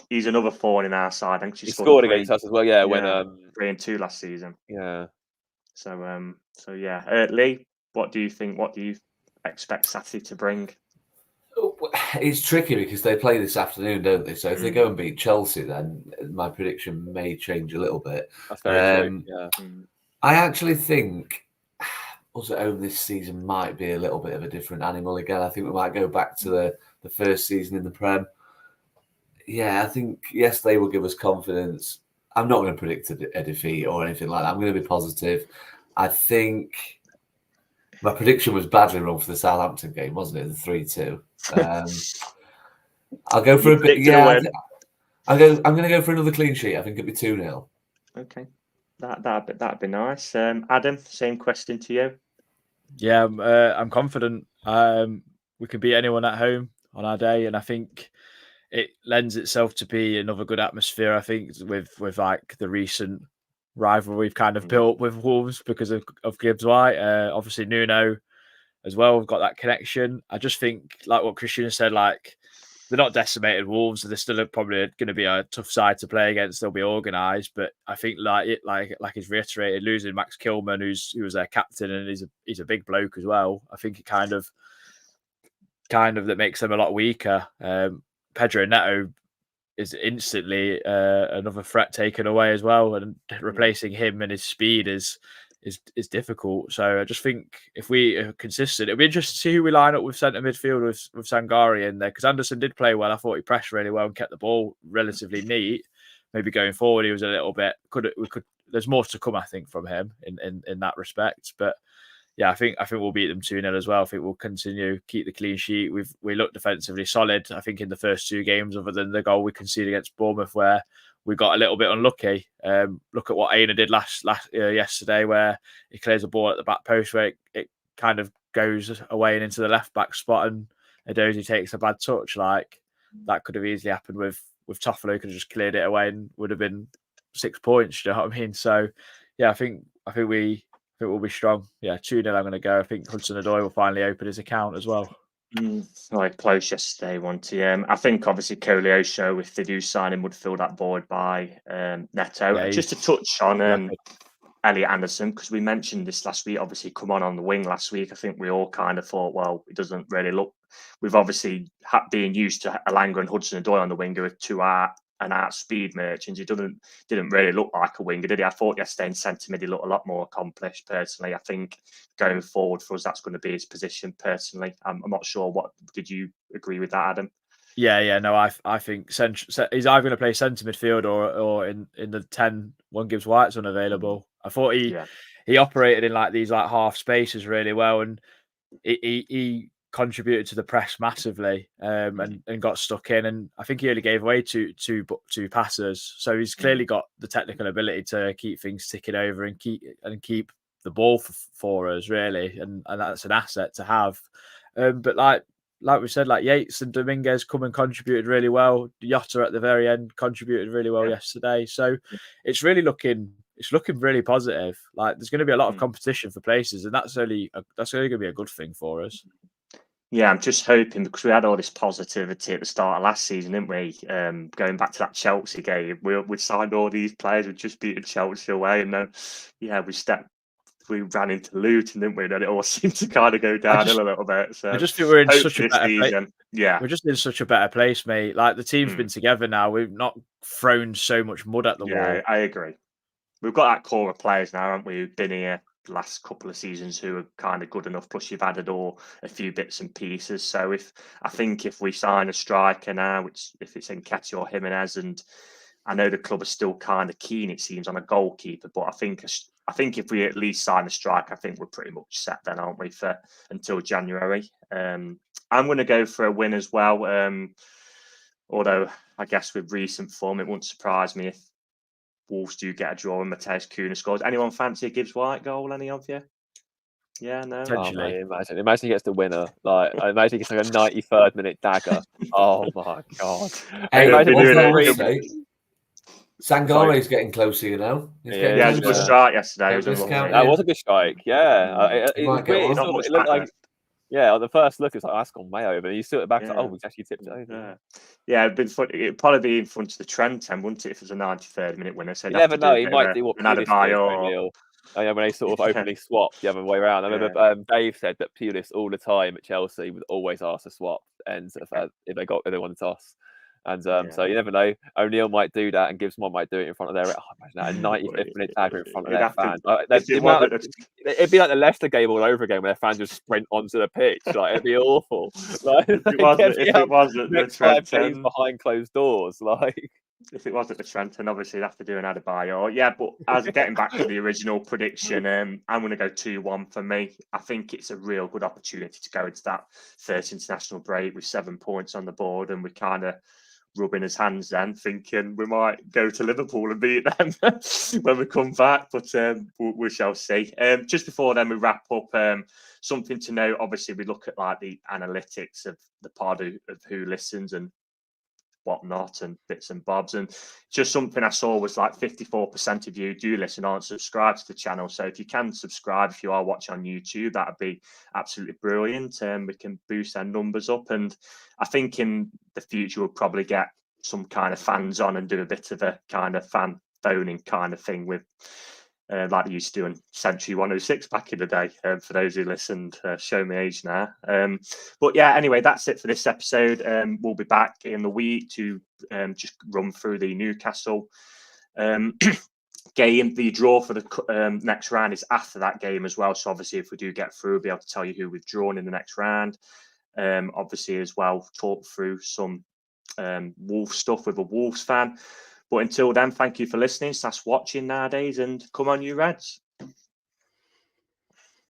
he's another thorn in our side. I think he scored against us as well. Yeah, when 3-2 last season. Yeah. So yeah, Lee, what do you think? What do you expect Saturday to bring? It's tricky because they play this afternoon, don't they? So if they go and beat Chelsea, then my prediction may change a little bit. That's very true. Yeah. I actually think us at home this season might be a little bit of a different animal again. I think we might go back to the first season in the Prem. Yeah, I think they will give us confidence. I'm not going to predict a defeat or anything like that. I'm going to be positive. I think my prediction was badly wrong for the Southampton game, wasn't it? The 3-2. I'll go for a bit. Yeah, I'm going to go for another clean sheet. I think it'll be 2-0. Okay, that'd be nice. Adam, same question to you. Yeah, I'm confident. We can beat anyone at home on our day, and I think it lends itself to be another good atmosphere. I think with like the recent rivalry we've kind of built with Wolves because of Gibbs White. Obviously Nuno as well. We've got that connection. I just think, like what Christian said, like they're not decimated Wolves, so they're still probably going to be a tough side to play against. They'll be organised, but I think like he's reiterated, losing Max Kilman, who was their captain, and he's a big bloke as well. I think it kind of that makes them a lot weaker. Pedro Neto is instantly another threat taken away as well, and replacing him and his speed is difficult. So I just think if we are consistent, it'll be interesting to see who we line up with centre midfield with Sangari in there, because Anderson did play well. I thought he pressed really well and kept the ball relatively neat. Maybe going forward, he was a little bit. There's more to come, I think, from him in that respect. But yeah, I think we'll beat them 2-0 as well. I think we'll continue keep the clean sheet. We look defensively solid. I think in the first two games, other than the goal we conceded against Bournemouth, where we got a little bit unlucky. Look at what Aina did yesterday, where he clears a ball at the back post, where it kind of goes away and into the left back spot, and Edozie takes a bad touch. Like that could have easily happened with Toffolo. Could have just cleared it away and would have been 6 points. You know what I mean? So yeah, I think we'll be strong. Yeah, 2-0 I'm going to go. I think Hudson-Odoi will finally open his account as well. Close yesterday, I think obviously Koleosho, if they do sign him, would fill that void by Neto. Yeah, just to touch on Elliot Anderson, because we mentioned this last week, obviously come on the wing last week. I think we all kind of thought, well, it doesn't really look. We've obviously being used to Alanga and Hudson-Odoi on the wing, who are two out speed merchants. He didn't really look like a winger, did he? I thought yesterday in centre mid he looked a lot more accomplished. Personally, I think going forward for us, that's going to be his position. Personally, I'm not sure. What did you agree with that, Adam? Yeah. No, I think he's either going to play centre midfield or in the 10 when Gibbs White's unavailable. I thought he operated in like these like half spaces really well, and he contributed to the press massively and got stuck in, and I think he only gave away two passes, so he's clearly got the technical ability to keep things ticking over and keep the ball for us really, and that's an asset to have. But like we said, like Yates and Dominguez come and contributed really well. Jota at the very end contributed really well yesterday, so it's looking really positive. Like there's going to be a lot of competition for places, and that's only going to be a good thing for us. Yeah, I'm just hoping, because we had all this positivity at the start of last season, didn't we? Going back to that Chelsea game, we signed all these players, we just beaten Chelsea away, and then we ran into Luton, didn't we? And then it all seemed to kind of go downhill a little bit. So I just think we're in such a better place. Yeah, we're just in such a better place, mate. Like the team's been together now. We've not thrown so much mud at the wall. Yeah, I agree. We've got that core of players now, haven't we? Who've been here last couple of seasons who are kind of good enough, plus you've added a few bits and pieces. So I think if we sign a striker now, which if it's Nketiah or Jimenez, and I know the club are still kind of keen, it seems, on a goalkeeper, but I think I think if we at least sign a striker, I think we're pretty much set then, aren't we, for until January. I'm going to go for a win as well. Although I guess with recent form, it wouldn't surprise me if Wolves do get a draw and Mateus Cunha scores. Anyone fancy a Gibbs White goal? Any of you? Yeah, no. Oh, mate, imagine he gets the winner. Like, I imagine he gets like a 93rd minute dagger. Oh my god! Hey, imagine Sangare's getting closer, you know. It was a good strike yesterday. That was a good strike. Yeah, it was weird. It looked like. Yeah, on the first look, it's like that's gone way over. You see it back, like, oh, he's actually tipped it over. Yeah, it'd been fun. It'd probably be in front of the Trent, wouldn't it? If it was a 93rd minute winner, so you never know. He might do what Pulis when they sort of openly swap the other way around. I remember Dave said that Pulis all the time at Chelsea would always ask to swap ends if they won the toss. And so you never know. O'Neill might do that, and Gibbs might do it in front of their. Imagine that, a 95th minute tagger in front of their fans. It'd be like the Leicester game all over again, where their fans just sprint onto the pitch. Like it'd be awful. Like if it wasn't the Trent behind closed doors, like. If it was at the Trenton, obviously, they'd have to do an Adebayor. Yeah, but as getting back to the original prediction, I'm going to go 2-1 for me. I think it's a real good opportunity to go into that first international break with 7 points on the board, and we're kind of rubbing his hands then, thinking we might go to Liverpool and beat them when we come back, but we shall see. Just before then we wrap up, something to note, obviously, we look at like the analytics of the pod of who listens and whatnot and bits and bobs, and just something I saw was like 54% of you do listen aren't subscribed to the channel. So if you can subscribe, if you are watching on YouTube, that'd be absolutely brilliant. We can boost our numbers up, and I think in the future we'll probably get some kind of fans on and do a bit of a kind of fan phoning kind of thing with like they used to do in Century 106 back in the day. For those who listened, show me age now. But yeah, anyway, that's it for this episode. We'll be back in the week to just run through the Newcastle game. The draw for the next round is after that game as well. So obviously, if we do get through, we'll be able to tell you who we've drawn in the next round. Obviously, as well, talk through some Wolves stuff with a Wolves fan. But until then, thank you for listening, / watching nowadays, and come on, you Reds.